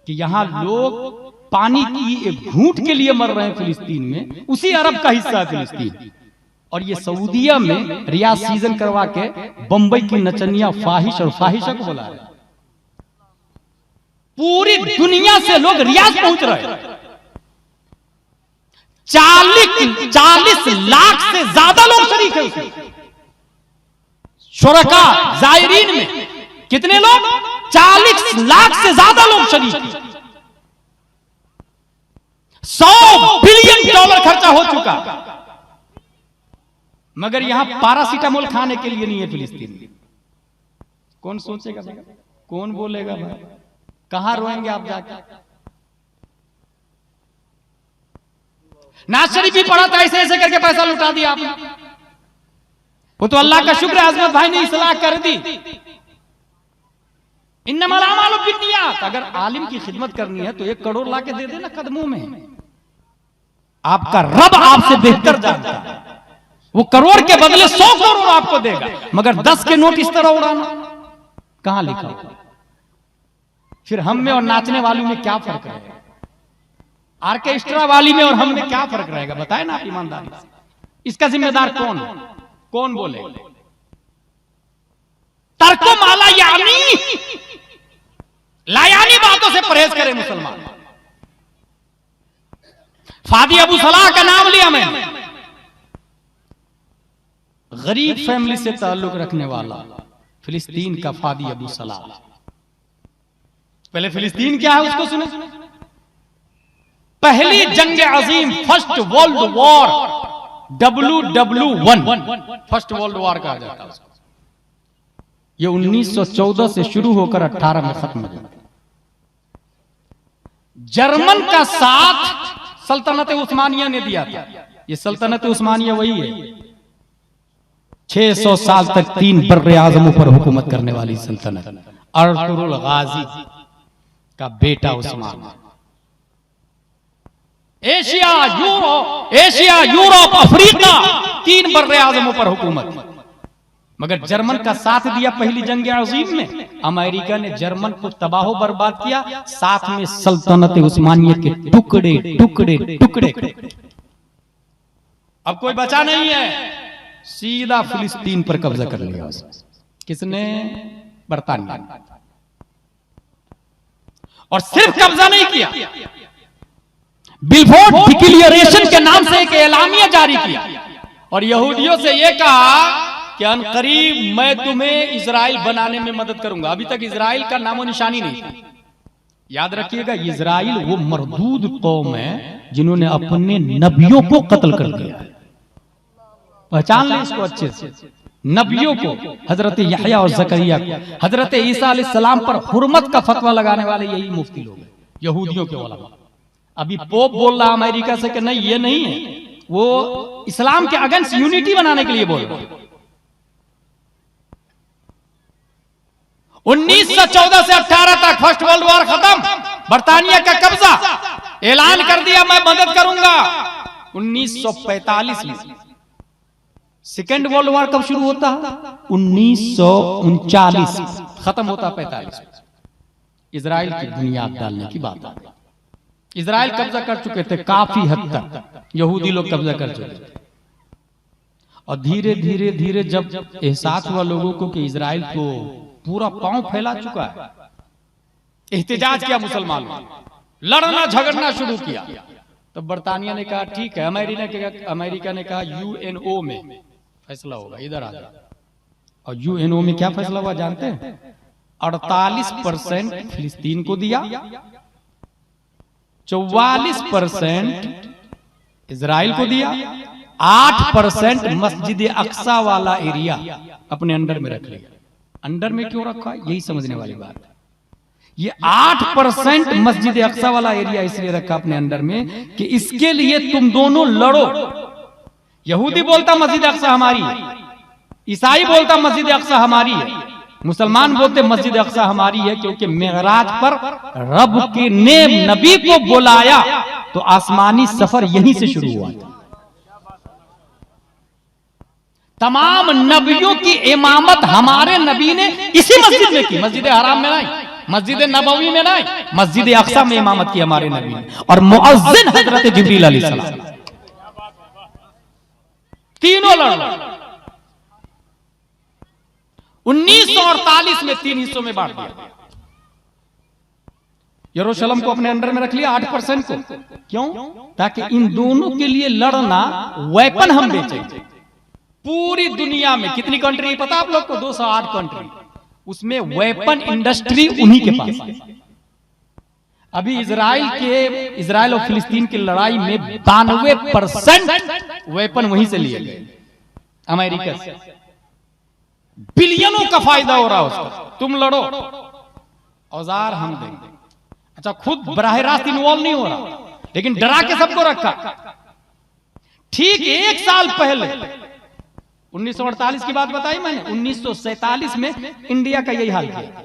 कि यहां लोग पानी की एक घूंट के लिए मर रहे हैं फिलिस्तीन में। उसी अरब का हिस्सा है फिलिस्तीन, और ये सऊदीया में रियाज सीजन करवा के बंबई की नचनिया फाहिश और फाहिशा को बुला रहे। पूरी दुनिया से लोग रियाज पहुंच रहे हैं। 40 लाख से ज्यादा लोग शरीक हैं शुरका जायरीन में। कितने लोग? 40 लाख से ज्यादा लोग शरीक हैं। $100 बिलियन खर्चा हो चुका, मगर यहां पैरासीटामोल खाने के लिए नहीं है फिलिस्तीन में। कौन सोचेगा भाई? कौन बोलेगा भाई? कहां रोएंगे आप जाके? नाज शरीफ भी पढ़ा था, ऐसे ऐसे करके पैसा लुटा दिया आपने। वो तो अल्लाह का शुक्र है आजमत भाई ने इस्लाह कर दी। इन्नमल अमालु बिन्नियात। अगर आलिम की खिदमत करनी है तो 1 करोड़ लाके दे देना कदमों में। आपका रब आपसे बेहतर जानता है, वो करोड़ के बदले 100 करोड़ आपको देगा, मगर 10 के नोट इस तरह उड़ाना कहां लिखा? फिर हम में और नाचने वालों में क्या फर्क रहेगा? आर्केस्ट्रा वाली में और हम में क्या फर्क रहेगा? बताए ना आप ईमानदारी से। इसका जिम्मेदार कौन? कौन बोले? तर्को माला यानी, लायानी बातों से परहेज करें मुसलमान। फादी अबू सलाह का नाम लिया मैंने, गरीब फैमिली से ताल्लुक रखने वाला फिलिस्तीन का फादी अबू सलाह। पहले फिलिस्तीन क्या है उसको सुने। पहली जंग अजीम, first world war, WW1, first world war कहा जाता है उसको। ये 1914 से शुरू होकर 18 में खत्म हो गया। जर्मन का साथ सल्तनत उस्मानिया ने दिया था। ये सल्तनत उस्मानिया वही है 600 साल तक 3 बर्रे आजमों पर हुकूमत करने वाली सल्तनत। अर्तुगरुल गाजी का बेटा उस्मान। एशिया, यूरोप, अफ्रीका, 3 बर्रे आजमों पर हुकूमत। मगर जर्मन का साथ दिया पहली जंग अजीम में। अमेरिका ने जर्मन को तबाह बर्बाद किया, साथ में सल्तनत उस्मानिया के टुकड़े टुकड़े टुकड़े। अब कोई बचा नहीं है, सीधा फिलिस्तीन पर कब्जा कर लिया। किसने? बरतानिया। और सिर्फ कब्जा नहीं किया, बिलफोर्ड डिक्लेरेशन के नाम से एक एलामिया जारी किया और यहूदियों से यह कहा कि अनकरीब मैं तुम्हें इजराइल बनाने में मदद करूंगा। अभी तक इजराइल का नामो निशानी नहीं था। याद रखिएगा, इजराइल वो मरदूद कौम है जिन्होंने अपने नबियों को कत्ल कर दिया। पहचान ले इसको अच्छे से। नबियों को, हजरत यहया और जकरिया को, हजरत ईसा अलैहिस्सलाम पर हुर्मत का फतवा लगाने वाले यही मुफ्ती लोग हैं, यहूदियों के उलमा। अभी पोप बोल रहा अमेरिका से कि नहीं ये नहीं है, वो इस्लाम के अगेंस्ट यूनिटी बनाने के लिए बोल रहा है। 1914 से 18 तक फर्स्ट वर्ल्ड वॉर खत्म, बरतानिया का कब्जा, ऐलान कर दिया मैं मदद करूंगा। 1945 में सेकेंड वर्ल्ड वॉर कब शुरू होता है? 1939 खत्म होता 45। इजराइल की बुनियाद डालने की बात है। इजराइल कब्जा कर चुके थे काफी हद तक, यहूदी लोग कब्जा कर चुके थे। और धीरे धीरे धीरे जब एहसास हुआ लोगों को कि इजराइल तो पूरा पांव फैला चुका है, एहतिजाज किया मुसलमानों, लड़ना झगड़ना शुरू किया। तो बरतानिया ने कहा ठीक है, अमेरिका ने कहा यूएनओ में फैसला होगा, इधर आ जाओ। और यूएनओ में क्या फैसला हुआ जानते हैं? 48% फिलिस्तीन को दिया, 44% इजराइल को दिया, 8% मस्जिद अक्सा वाला एरिया अपने अंडर में रख लिया। अंडर में क्यों रखा, यही समझने वाली बात है। ये 8% मस्जिद अक्सा वाला एरिया इसलिए रखा अपने अंडर में कि इसके लिए तुम दोनों लड़ो। यहूदी बोलता मस्जिद अक्सा हमारी है, ईसाई बोलता मस्जिद अक्सा हमारी है, मुसलमान बोलते मस्जिद अक्सा हमारी है, क्योंकि मेराज पर रब के ने नबी को बुलाया तो आसमानी सफर यहीं से शुरू हुआ था। तमाम नबियों की इमामत हमारे नबी ने इसी मस्जिद में की, मस्जिद हराम में नहीं, मस्जिद नबवी में नहीं, मस्जिद अक्सा में इमामत की हमारे नबी ने। और मुअज्जिन हजरत जिब्रील अलैहिस्सलाम, तीनों लड़। 1948 में 3 हिस्सों में बांट दिया। यरूशलेम को अपने अंडर में रख लिया 8% को। क्यों? ताकि इन दोनों के लिए लड़ना वेपन हम बेचेंगे। पूरी दुनिया में कितनी कंट्री पता आप लोग को? 208 कंट्री, उसमें वेपन इंडस्ट्री उन्हीं के पास है। अभी इजराइल और फिलिस्तीन की लड़ाई में 92% वेपन वहीं से लिए गए, अमेरिका से। बिलियनों का फायदा हो रहा है उसका। तुम लड़ो, औजार हम देंगे। अच्छा, खुद बराह रास्त इन्वॉल्व नहीं हो रहा, लेकिन डरा के सबको रखा। ठीक 1 साल पहले 1948 की बात बताई मैंने, 1947 में इंडिया का यही हाल किया।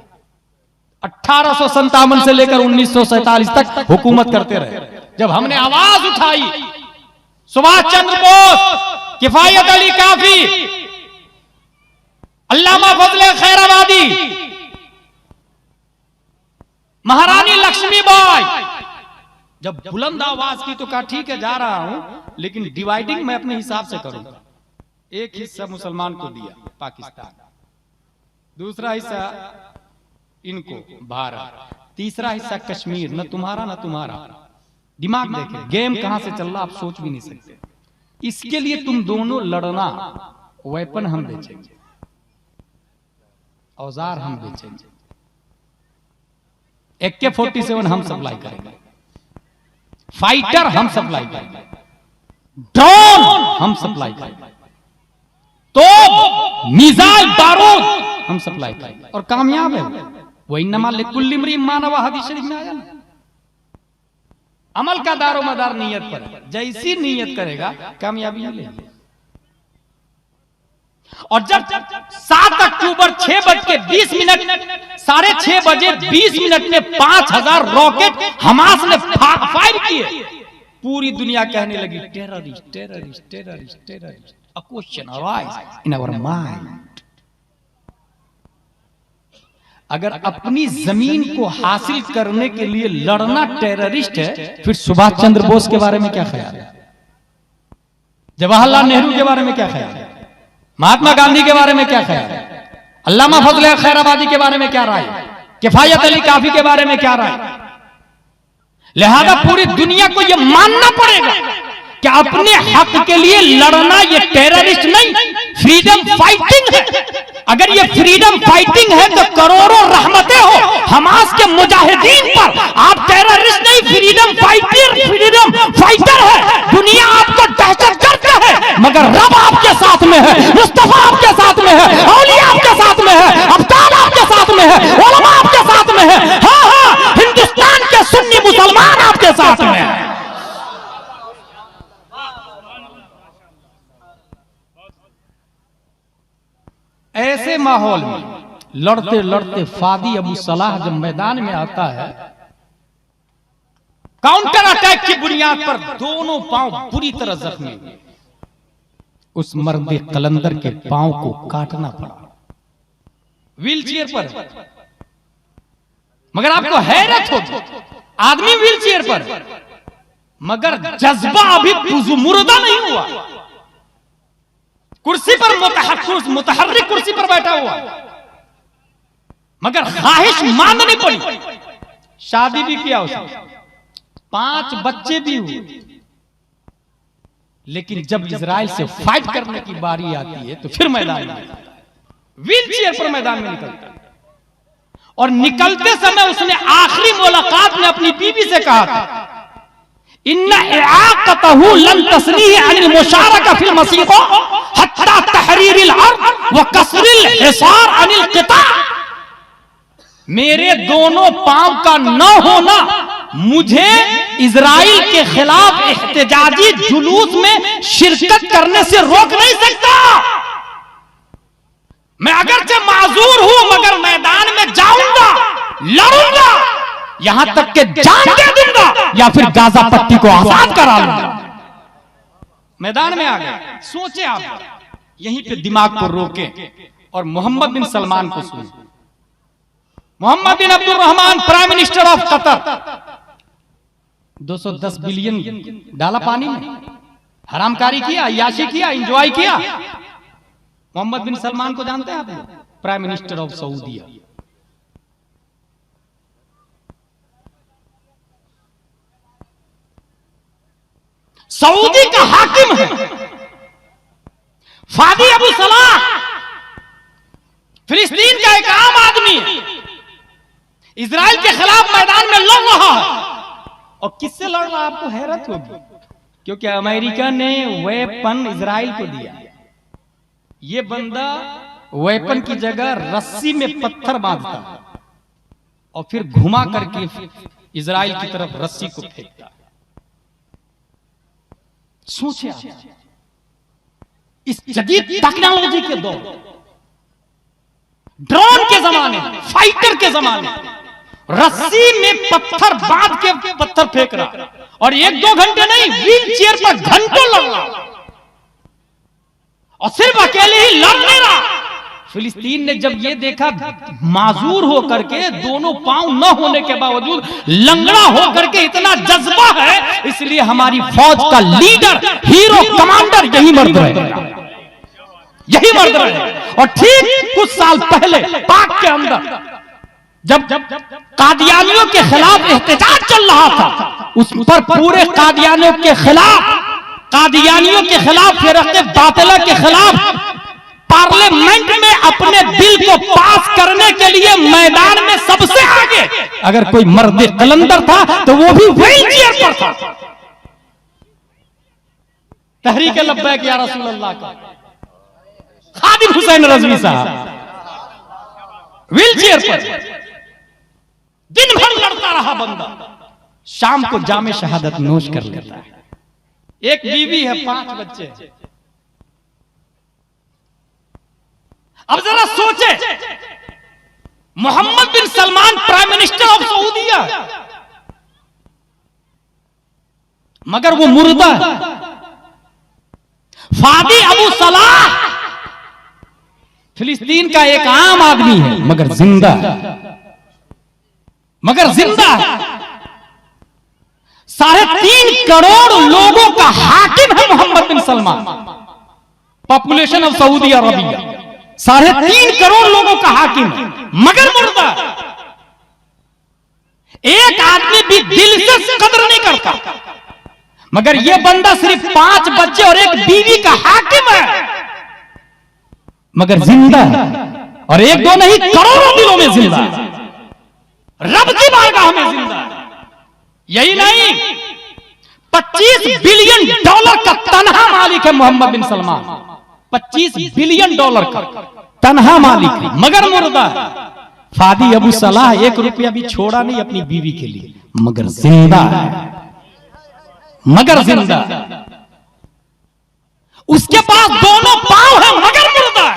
1857 से लेकर 1947 तक हुकूमत करते रहे। जब हमने आवाज उठाई, सुभाष चंद्र बोस, किफायत अली काफी, अल्लामा फजले खैराबादी, महारानी लक्ष्मीबाई, जब बुलंद आवाज की तो कहा ठीक है जा रहा हूं, लेकिन डिवाइडिंग मैं अपने हिसाब से करूंगा। एक हिस्सा मुसलमान को दिया पाकिस्तान, दूसरा हिस्सा इनको भारत, तीसरा हिस्सा कश्मीर, न तुम्हारा न तुम्हारा। दिमाग देखें, गेम कहां से चल रहा आप सोच भी नहीं सकते। इसके लिए तुम दोनों लड़ना, वेपन हम बेचेंगे, औजार हम बेचेंगे, AK-47 हम सप्लाई करेंगे, फाइटर हम सप्लाई करेंगे, ड्रोन हम सप्लाई करेंगे, तो मिसाइल बारूद हम सप्लाई करेंगे। और कामयाब है वो। इन्नमा लिकुल्लि इम्रिइन मा नवा, हदीस शरीफ में आया ना। अमल का दारो मदार नियत पर है, जैसी नियत करेगा कामयाबी मिलेगी। और जब 7 अक्टूबर 6:20 6:30 बजे 20 मिनट में 5000 रॉकेट हमास ने फायर किए, पूरी दुनिया कहने लगी terrorist terrorist terrorist terrorist. A question arise in our mind. अगर अपनी जमीन को हासिल करने के लिए लड़ना टेररिस्ट है, फिर सुभाष चंद्र बोस के बारे में क्या ख्याल है? जवाहरलाल नेहरू के बारे में क्या ख्याल है? महात्मा गांधी के बारे में क्या ख्याल है? अल्लामा फजले खैराबादी के बारे में क्या राय है? किफायत अली काफी के बारे में क्या राय? लिहाजा पूरी दुनिया को यह मानना पड़ेगा कि अपने हक के लिए लड़ना ये टेररिस्ट नहीं, फ्रीडम फाइटिंग है। अगर ये फ्रीडम फाइटिंग है तो करोड़ों रहमतें हो हमास के मुजाहिदीन पर। आप टेररिस्ट नहीं, फ्रीडम फाइटर है। दुनिया आपको दहशतगर्द है, मगर रब आपके साथ में है, मुस्तफा आपके साथ में है, औलिया आपके साथ में है, अब्दाल आपके साथ में है, उलमा आपके साथ में है। हाँ, हिंदुस्तान के सुन्नी मुसलमान आपके साथ में है। ऐसे माहौल में लड़ते लड़ते फादी अबू सलाह जब मैदान में आता है, काउंटर अटैक की बुनियाद पर दोनों पांव बुरी तरह जख्मी, उस मर्द कलंदर के पांव को काटना पड़ा व्हील चेयर पर। मगर आपको हैरत होगी, आदमी व्हील चेयर पर, मगर जज्बा अभी मुर्दा नहीं हुआ। कुर्सी पर मुतहर्रिक कुर्सी पर बैठा हुआ, मगर ख्वाहिश माननी पड़ी। शादी भी किया उसने, 5 बच्चे भी हुए, लेकिन जब इजराइल से फाइट करने की बारी आती है तो फिर मैदान में व्हील चेयर पर मैदान में निकलता है। और निकलते समय उसने आखिरी मुलाकात में अपनी बीवी से कहा था, इन्ना इआक़तहु लन तस्नीह अनिल मुशारका फिल मसीक़ हत्ता तहरीरिल अर्द व कसरिल हिसार अनिल क़िता। मेरे दोनों पांव का न होना मुझे इजराइल के खिलाफ इख्तिजाजी जुलूस में शिरकत करने से रोक नहीं सकता। मैं अगरचे माजूर हूं, मगर मैदान में जाऊंगा, लड़ूंगा, यहां तक के जान दे दूंगा या फिर गाजा पट्टी को आजाद करा लूंगा। मैदान में आ गए। सोचे आप, यहीं पे दिमाग को रोके और मोहम्मद बिन सलमान को सुने। Mohammed bin Abdul Rahman, prime minister of Qatar, 210 billion डाला पानी में, हरामकारी किया, अय्याशी किया, एंजॉय किया। मोहम्मद बिन सलमान को जानते हैं आप लोग, प्राइम मिनिस्टर ऑफ सऊदीया। सऊदी का हाकिम है फादी अबू सलाह, फिलिस्तीन का एक आम आदमी है, इजराइल के खिलाफ मैदान में लड़ रहा है। और किससे लड़ रहा है आपको हैरत होगी, क्योंकि अमेरिका ने वेपन इजराइल को दिया। ये बंदा वेपन की जगह रस्सी में पत्थर बांधता और फिर घुमा करके इजराइल की तरफ रस्सी को फेंकता। सोचे आप, इस जदीद टेक्नोलॉजी के दौर, ड्रोन के जमाने, फाइटर के जमाने, रस्सी में पत्थर बांध के पत्थर फेंक रहा, और 1-2 घंटे नहीं, व्हील चेयर पर घंटों लड़ रहा, और सिर्फ अकेले ही लड़ नहीं रहा। फिलिस्तीन ने जब ये देखा माजूर होकर के, दोनों पांव न होने के बावजूद लंगड़ा होकर के इतना जज्बा है, इसलिए हमारी फौज का लीडर, हीरो, कमांडर यही मर्द रहेगा, यही मर्द रहेगा। और ठीक कुछ साल पहले पाक के अंदर जब कादियानियों के खिलाफ एहतजाज चल रहा था, उस पर पूरे कादियानियों के खिलाफ फिरक़े बातिला के खिलाफ पार्लियामेंट में अपने बिल को पास करने के लिए मैदान में सबसे आगे अगर कोई मर्द कलंदर था तो वो भी व्हील चेयर पर था। तहरीक लब्बैक या रसूल अल्लाह का खादिम हुसैन रज़वी साहब व्हील चेयर पर दिन भर लड़ता रहा बंदा, शाम को जामे शहादत नोश कर लेता है। एक बीवी है, 5 बच्चे। अब जरा सोचे, Mohammad bin Salman prime minister of सऊदीया, मगर वो मुर्दा है। फादी अबू सलाह फिलिस्तीन का एक आम आदमी है, मगर जिंदा है, 3.5 करोड़ लोगों का हाकिम है Mohammed bin Salman. Population of Saudi Arabia 3.5 crore लोगों का हाकिम है, मगर मुर्दा। एक आदमी भी दिल से कदर नहीं करता, मगर यह बंदा सिर्फ 5 बच्चे और एक बीवी का हाकिम है। मगर जिंदा है, और एक दो नहीं करोड़ों दिलों में जिंदा है, रब की बारगाह में जिंदा है। यही नहीं, 25 बिलियन डॉलर का तनहा मालिक है Mohammed bin Salman. 25 billion dollar का तनहा मालिक है, मगर मुर्दा है। फादी अबू सलाह 1 रुपया भी छोड़ा नहीं अपनी बीवी के लिए, मगर जिंदा है, मगर जिंदा है। उसके पास दोनों पांव है मगर मुर्दा है।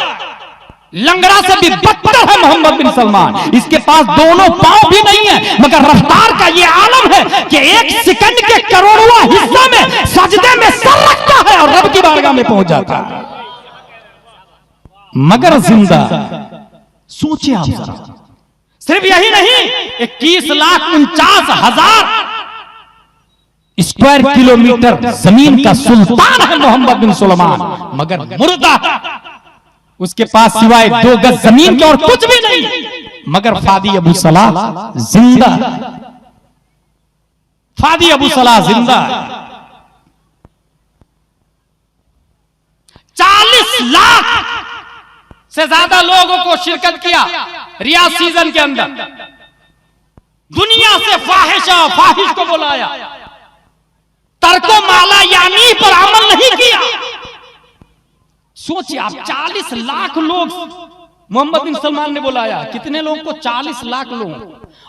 लंगड़ा से भी बदतर है मोहम्मद बिन सलमान, इसके पास दोनों पांव भी नहीं है, मगर रफ्तार का ये आलम है कि 1 सेकंड के करोड़वां हिस्सा में सजदे में सर रखता है और रब की बारगाह में पहुंच जाता है, मगर जिंदा। सोचिए आप जरा, सिर्फ यही नहीं, 21,49,000 स्क्वायर किलोमीटर जमीन का सुल्तान है मोहम्मद बिन सलमान, मगर मुर्दा। उसके पास सिवाय 2 गज जमीन के और कुछ भी नहीं, मगर फादी अबू सलाह जिंदा, फादी अबू सलाह जिंदा। 40 लाख से ज्यादा लोगों को शिरकत किया रियाज सीजन के अंदर। दुनिया से फाहिश को बुलाया, तर्को माला यानी पर अमल नहीं किया। सोचिए आप, 40 लाख लोग मोहम्मद बिन सलमान ने बुलाया, कितने लोगों को? 40 लाख लोग,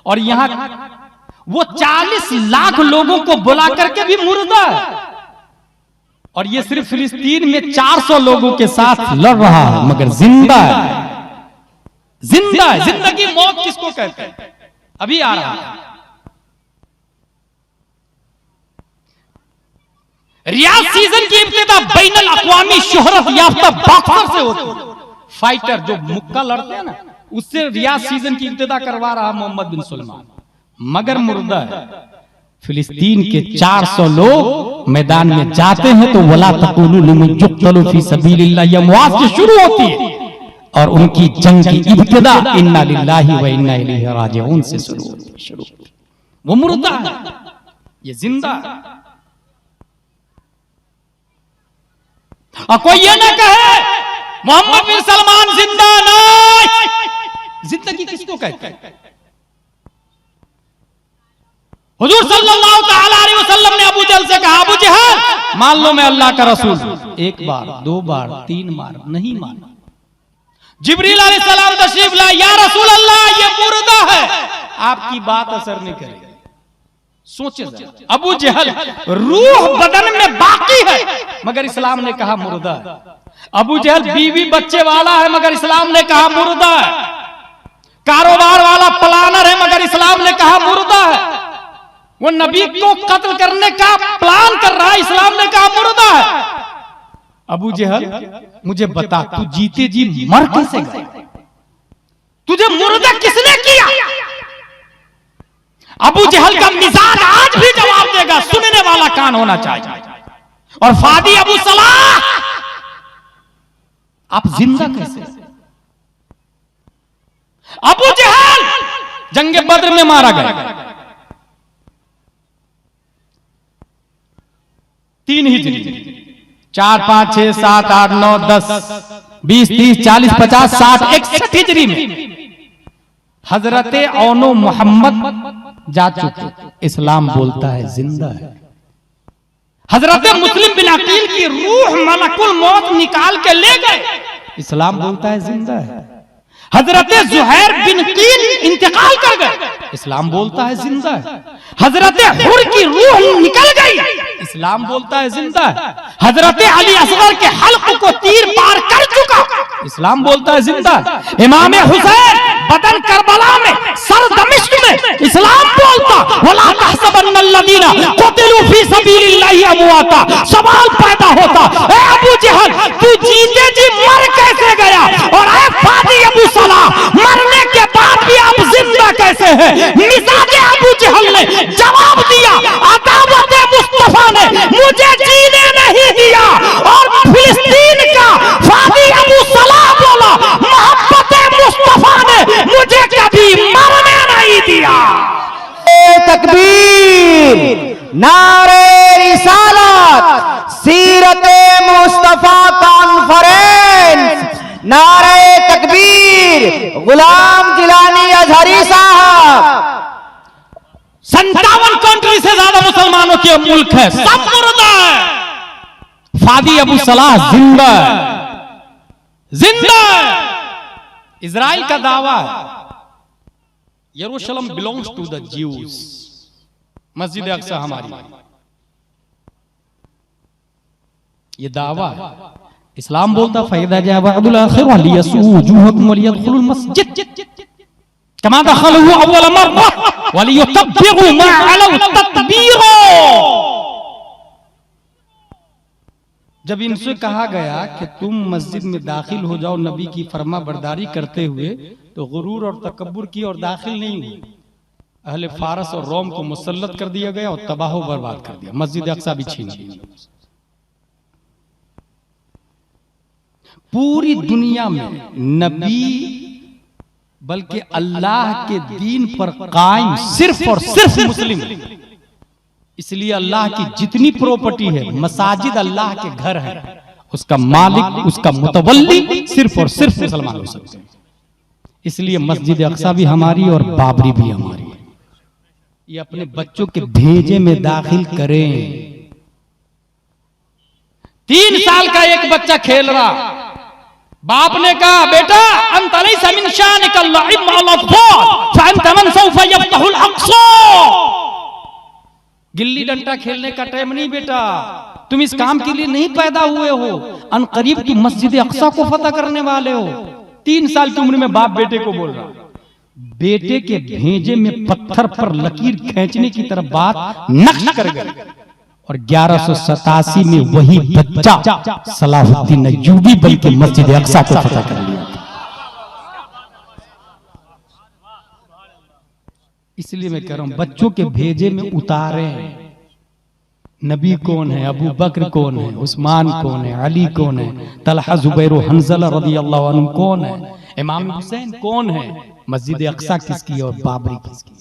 और यहां वो 40 लाख लोगों को बुला करके भी मुर्दा है। और ये सिर्फ फिलिस्तीन में 400 लोगों के साथ लड़ रहा है, मगर जिंदा है, जिंदा है। जिंदगी मौत किसको कहते हैं? अभी आ रहा है। रियाज सीजन की इब्तिदा बैनुल अक़वामी शोहरत याफ्ता बॉक्सर से होती है, फाइटर जो मुक्का लड़ते हैं ना, उससे रियाज सीजन की इब्तिदा करवा रहा मोहम्मद बिन सलमान, मगर मुर्दा है। फिलिस्तीन के 400 लोग मैदान में जाते हैं तो वला तक़ूलू लिमन युक़्तलू फी सबीलिल्लाह ये मुआज़ से शुरू होती है, और उनकी जंग की इब्तिदा इन्ना लिल्लाहि व इन्ना इलैहि राजिऊन से शुरू होती है। वो मुर्दा है, ये जिंदा है। और कोई ये ना कहे मोहम्मद बिन सलमान जिंदा नहीं। जिंदगी किसको कहते हैं? हुजूर सल्लल्लाहु तआला अलैहि वसल्लम ने अबू जहल से कहा, अबू जहल मान लो मैं अल्लाह का रसूल। 1 बार 2 बार 3 बार नहीं माना। जिब्रील अलैहिस्सलाम तशरीफ लाए, या रसूल अल्लाह ये मुर्दा है, आपकी बात असर नहीं करेगी। सोचे अबू जहल रूह बदन में बाकी है, मगर इस्लाम ने कहा मुर्दा है। अबू जहल बीवी बच्चे वाला है, मगर इस्लाम ने कहा मुर्दा है। कारोबार वाला प्लानर है, मगर इस्लाम ने कहा मुर्दा है। वो नबी को कत्ल करने का प्लान कर रहा है, इस्लाम ने कहा मुर्दा है। अबू जहल मुझे बता, तू जीते जी मर कैसे गया? तुझे मुर्दा किसने किया? अबू जहल का मिजाज आज भी जवाब देगा, सुनने वाला कान होना चाहिए। और फादी अबू सलाह, आप जिंदा कैसे? अबू जहल जंगे बद्र में मारा गया। 3 हिजरी, 4 5 6 7 8 9 10 20 30 40 50 60 61 हिजरी में हजरत औनो मोहम्मद जा चुके। इस्लाम बोलता है जिंदा है। हजरत मुस्लिम बिन अकील की रूह मलकुल मौत निकाल के ले गए, इस्लाम बोलता है जिंदा है। हजरत जुहैर बिन कील इंतकाल कर गए, इस्लाम बोलता है जिंदा है। हजरत हुर की रूह निकल गई, इस्लाम बोलता है जिंदा है। हजरत अली असगर के हल्क को तीर पार कर चुका, इस्लाम बोलता है जिंदा है। इमाम हुसैन बदन करबला में, सर दमिश्क में, इस्लाम बोलता वला तहसबन्नल्लज़ीना क़ुतिलू फी सबीलिल्लाहि अमवाता। सवाल पैदा होता, ए अबू जहल तू जीते जी मर कैसे गया? और ए फादी अबू सलाह मरने के बाद भी आप जिंदा कैसे हैं? मिजाज अबू जहल ने जवाब दिया, अदावत मुस्तफा ने मुझे जीने नहीं दिया। और फिलिस्तीन का फादी अबू सलाह बोला, मोहब्बत मुस्तफा ने मुझे कभी मरने नहीं दिया। तकबीर, नारे रिसालत, सीरत मुस्तफा कॉन्फ्रेंस नारे तकबीर, गुलाम जिलानी अजहरी साहब। 57 कंट्री से ज्यादा मुसलमानों के मुल्क है, सब मुर्दा है। फादी अबू सलाह जिंदा जिंदा। इजराइल का दावा है यरूशलेम बिलोंग्स टू द ज्यूज, मस्जिद अक्सा हमारी, ये दावा है। इस्लाम बोलता फैदा जाबुल आखिर वलियसू वजूहकुम वलियदखुलुल मस्जिद कमा दखलू अव्वल मर्रा वलियुतब्बिरु मा अलौ तत्बीरा। जब इनसे कहा गया कि तुम मस्जिद में दाखिल हो जाओ नबी की फरमा बरदारी करते हुए, तो गुरूर और तकब्बुर की और दाखिल नहीं हुए। अहले फारस और रोम को मुसल्लत कर दिया गया और तबाह बर्बाद कर दिया, मस्जिद अक्सा भी छीन ली। पूरी दुनिया में नबी बल्कि अल्लाह के दीन पर कायम सिर्फ और सिर्फ मुस्लिम। इसलिए अल्लाह की जितनी प्रॉपर्टी है, मसाजिद अल्लाह के घर है, उसका मालिक, उसका मुतवल्ली सिर्फ और सिर्फ मुसलमान हो सकते हैं। इसलिए मस्जिद अक्सा भी हमारी और बाबरी भी हमारी है। ये अपने बच्चों के भेजे में दाखिल करें। 3 साल का एक बच्चा खेल रहा, बाप ने कहा बेटा अंत लैसा मिन शानिक अल्लाह मअल अत्फाल फअंत मन सौफ यफ्तहुल अक्सा। गिल्ली डंडा खेलने का टाइम नहीं बेटा, तुम इस काम के लिए नहीं पैदा हुए हो। अनकरीब तुम मस्जिद अक्सा को फतह करने वाले हो। 3 साल की उम्र में बाप बेटे को बोल रहा, बेटे के भेजे में पत्थर पर लकीर खींचने की तरफ बात नक्श कर गए। और 1187 में वही बच्चा सलाहुद्दीन अय्यूबी बल्कि मस्जिद अक्सा को फतह कर लिया। इसलिए मैं कह रहा हूं बच्चों के भेजे में उतारें। नबी कौन है, अबू बकर कौन है, उस्मान कौन है, अली कौन है, तलहा जुबैर हंजला रदियल्लाहु अन्हु कौन है, इमाम हुसैन कौन है, मस्जिद अक्सा किसकी और बाबरी किसकी।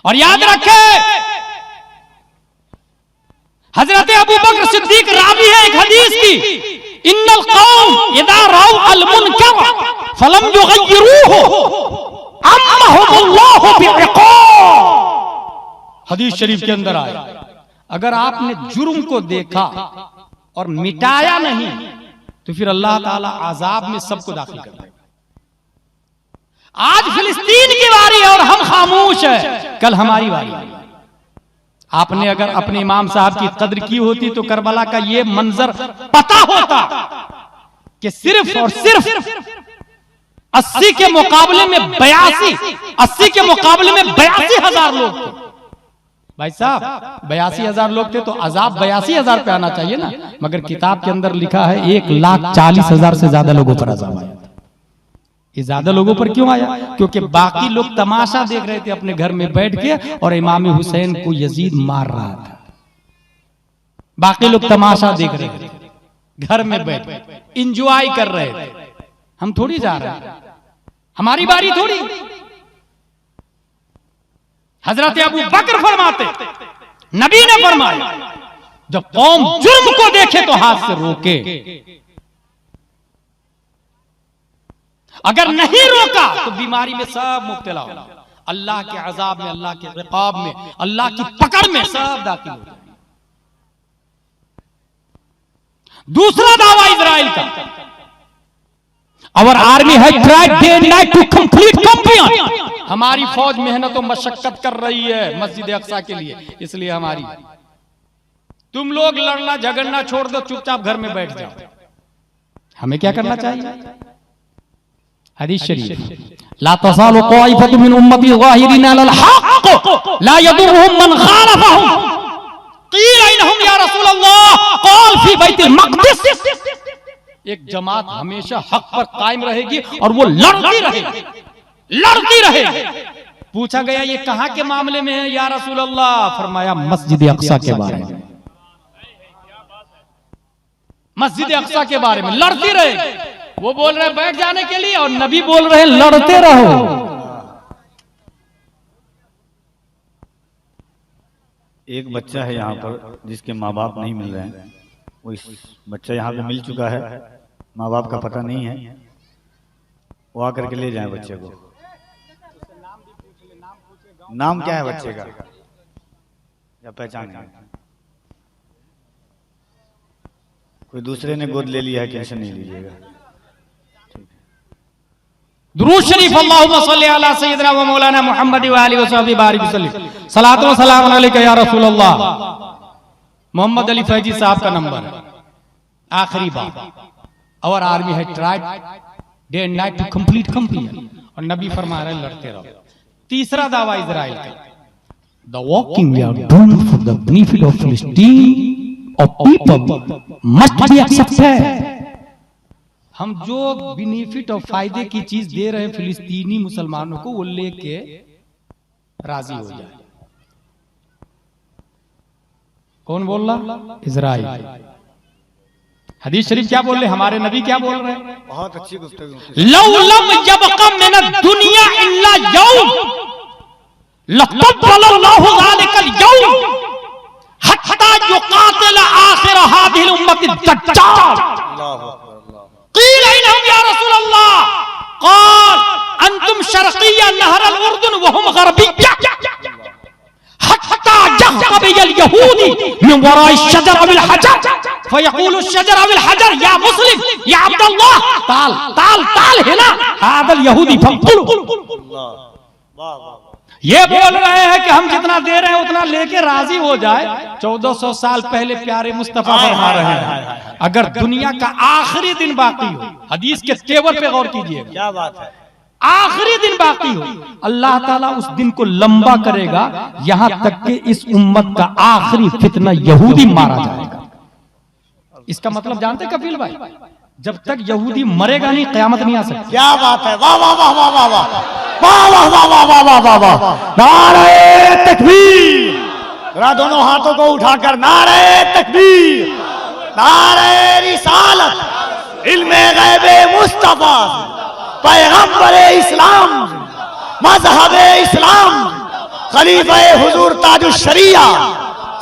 और याद रखे हजरत अबू बकर सिद्दीक रावी है एक हदीस की, इन्नल कौम इदा राउ अल मुनकर फलम युगय्यिरूहु अम्महुमुल्लाहु बिइक़ाब। हदीस शरीफ के अंदर आया, अगर आपने जुर्म को देखा और मिटाया नहीं तो फिर अल्लाह ताला आजाब में सबको दाखिल कर देगा। आज फिलिस्तीन की बारी है और हम खामोश है, कल हमारी बारी है। आपने अगर अपने इमाम साहब की कद्र की होती तो करबला का ये मंजर पता होता कि सिर्फ और सिर्फ 80 के मुकाबले में 82,000 लोग थे। भाई साहब 82,000 लोग थे तो अजाब 82,000 पे आना चाहिए ना, मगर किताब के अंदर लिखा है 1,40,000 से ज्यादा लोगों पर अजाब आया। ये ज्यादा लोगों पर क्यों आया? क्योंकि बाकी लोग तमाशा देख रहे थे अपने घर में बैठ के और इमाम हुसैन को यजीद मार रहा था। बाकी लोग तमाशा देख रहे थे घर में बैठ, इंजॉय कर रहे थे। हम थोड़ी जा रहे हैं, हमारी बारी थोड़ी। हजरत अबू बकर फरमाते, नबी ने फरमाया जब कौम जुर्म को देखे तो हाथ से रोके, अगर नहीं रोका तो बीमारी में सब मुब्तला हो, अल्लाह के अजाब में, अल्लाह के इक़ाब में, अल्लाह की पकड़ में सब दाखिल हो जाए। दूसरा दावा इजराइल का, our army has tried day and night to complete complete. हमारी फौज मेहनत और मशक्कत कर रही है मस्जिद अक्सा के लिए, इसलिए हमारी, तुम लोग लड़ना झगड़ना छोड़ दो, चुपचाप घर में बैठ जाओ। हमें क्या करना चाहिए? हदीस शरीफ, ला तज़ालु ताइफतुम मिन उम्मती ज़ाहिरीन अलल हक़ ला यदुर्रुहुम मन ख़ालफ़हुम। क़ील इन्हुम या रसूल अल्लाह, क़ाल फ़ी बैतुल मक़दिस। एक जमात हमेशा हक पर कायम रहेगी और वो लड़ती रहेगी, लड़ती रहेगी। पूछा गया ये कहां के मामले में है या रसूल अल्लाह? फरमाया मस्जिद अक्सा के बारे में, मस्जिद अक्सा के बारे में लड़ती रहेगी। वो बोल रहे हैं बैठ जाने के लिए और नबी बोल रहे हैं लड़ते रहो। एक बच्चा है यहाँ पर जिसके माँ बाप नहीं मिल रहे हैं, वो बच्चा यहाँ पे मिल चुका है, माँ बाप का पता नहीं है, वो आकर के ले जाए बच्चे को। नाम क्या है बच्चे का या पहचान है? कोई दूसरे ने गोद ले लिया है, टेंशन नहीं लीजिएगा। दुरूद शरीफ अल्लाहुम्मा सल्ली अला सय्यिदिना व मौलाना मुहम्मद व आलिहि व सहबी बारिक वसल्लम। सलातो व सलाम अलैका या रसूल अल्लाह। मोहम्मद अली फैजी साहब का नंबर है, आखिरी बात। और आर्मी है tried day and night to complete complete, और नबी फरमा रहे लड़ते रहो। तीसरा दावा इजराइल का, the walking we are doing for the benefit of Palestine और पीपल मस्ट बी एक्सेप्टेड। हम जो बेनिफिट और फायदे की चीज दे रहे हैं फिलिस्तीनी मुसलमानों को, वो लेके राजी हो जाए। कौन बोल रहा? इजराइल। हदीस शरीफ क्या बोल रहे? हमारे नबी क्या बोल रहे हैं? बहुत अच्छी गुफ्तगू। लौ लम यबqa मिन दुनिया इल्ला यौम लक़ब्बलल्लाहु ज़ालिकल यौम हत्ता युक़ातिल आखिर हादिहिल उम्मति दज्जाल। क़ील इन्हुम या रसूल अल्लाह, क़ाल अंतुम शर्क़िय्या नहर अल-उर्दुन व हुम ग़रबिय्या हत्ता यख़बियल यहूदी मिन वराइ शजर अविल हजर फयक़ूलु शजर अविल हजर या मुस्लिम या अब्दुल्लाह ताल ताल ताल है ना हादल यहूदी फक़ुल। ये बोल रहे हैं कि हम जितना दे रहे हैं उतना लेके राजी हो जाए। 1400 साल पहले प्यारे मुस्तफा फरमा रहे हैं, अगर दुनिया का आखिरी दिन बाकी हो, हदीस के तेवर पे गौर कीजिए, क्या बात है, आखिरी दिन बाकी हो, अल्लाह ताला उस दिन को लंबा करेगा, यहां तक कि इस उम्मत का आखिरी फितना यहूदी मारा जाएगा। इसका मतलब जानते कपिल भाई, जब तक यहूदी मरेगा नहीं क़यामत नहीं आ सकती। क्या बात है, वाह वाह वाह वाह वाह वाह वाह वाह वाह वाह वाह वाह वाह वाह। नारे तकबीर, जरा दोनों हाथों को उठाकर नारे तकबीर, नारे रिसालत, इल्मे गैबे मुस्तफा, पैगंबरे इस्लाम, मजहबे इस्लाम, खलीफे हुजूर ताजुश शरिया,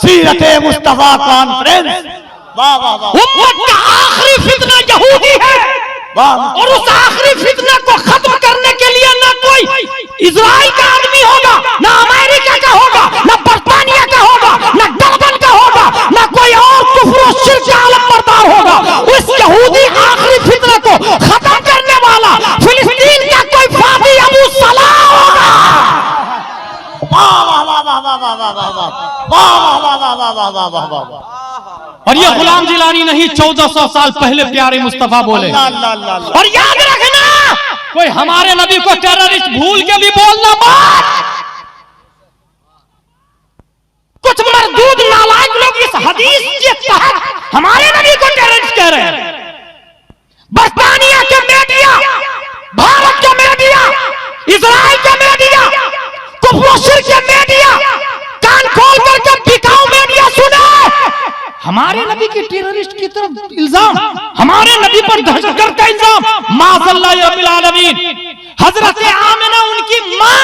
सीरते मुस्तफा कॉन्फ्रेंस। वाह वाह वाह। उम्मत का आखिरी फितना यहूदी है, और उस आखिरी फितना को खत्म करने के लिए ना कोई इजराइल का आदमी होगा, ना अमेरिका का होगा, ना बर्तानिया का होगा, ना डरबन का होगा, ना कोई और कुफ्र और शिर्क का आलम बरदार होगा। उस यहूदी आखिरी फितना को खत्म करने वाला फिलिस्तीन का कोई फादी अबू सलाह होगा। वाह वाह वाह वाह वाह वाह वाह वाह वाह वाह वाह वाह वाह वाह वाह वाह। और ये गुलाम जिलानी नहीं, 1400 साल पहले प्यारे मुस्तफा बोले। और याद रखना, कोई हमारे नबी को टेररिस्ट भूल के भी बोलना मत। कुछ मरदूद नालायक लोग इस हदीस के तहत हमारे नबी को टेररिस्ट कह रहे हैं। बर्तानिया के मीडिया, भारत के मीडिया, इजराइल के मीडिया, कुफर के मीडिया, कान खोल करके बिकाऊ मीडिया सुना हमारे नबी के टेररिस्ट की तरफ इल्जाम, हमारे नबी पर दहशतगर्द का इल्जाम। माज़अल्लाह या रब्बिल आलमीन। हजरत आमिना उनकी मां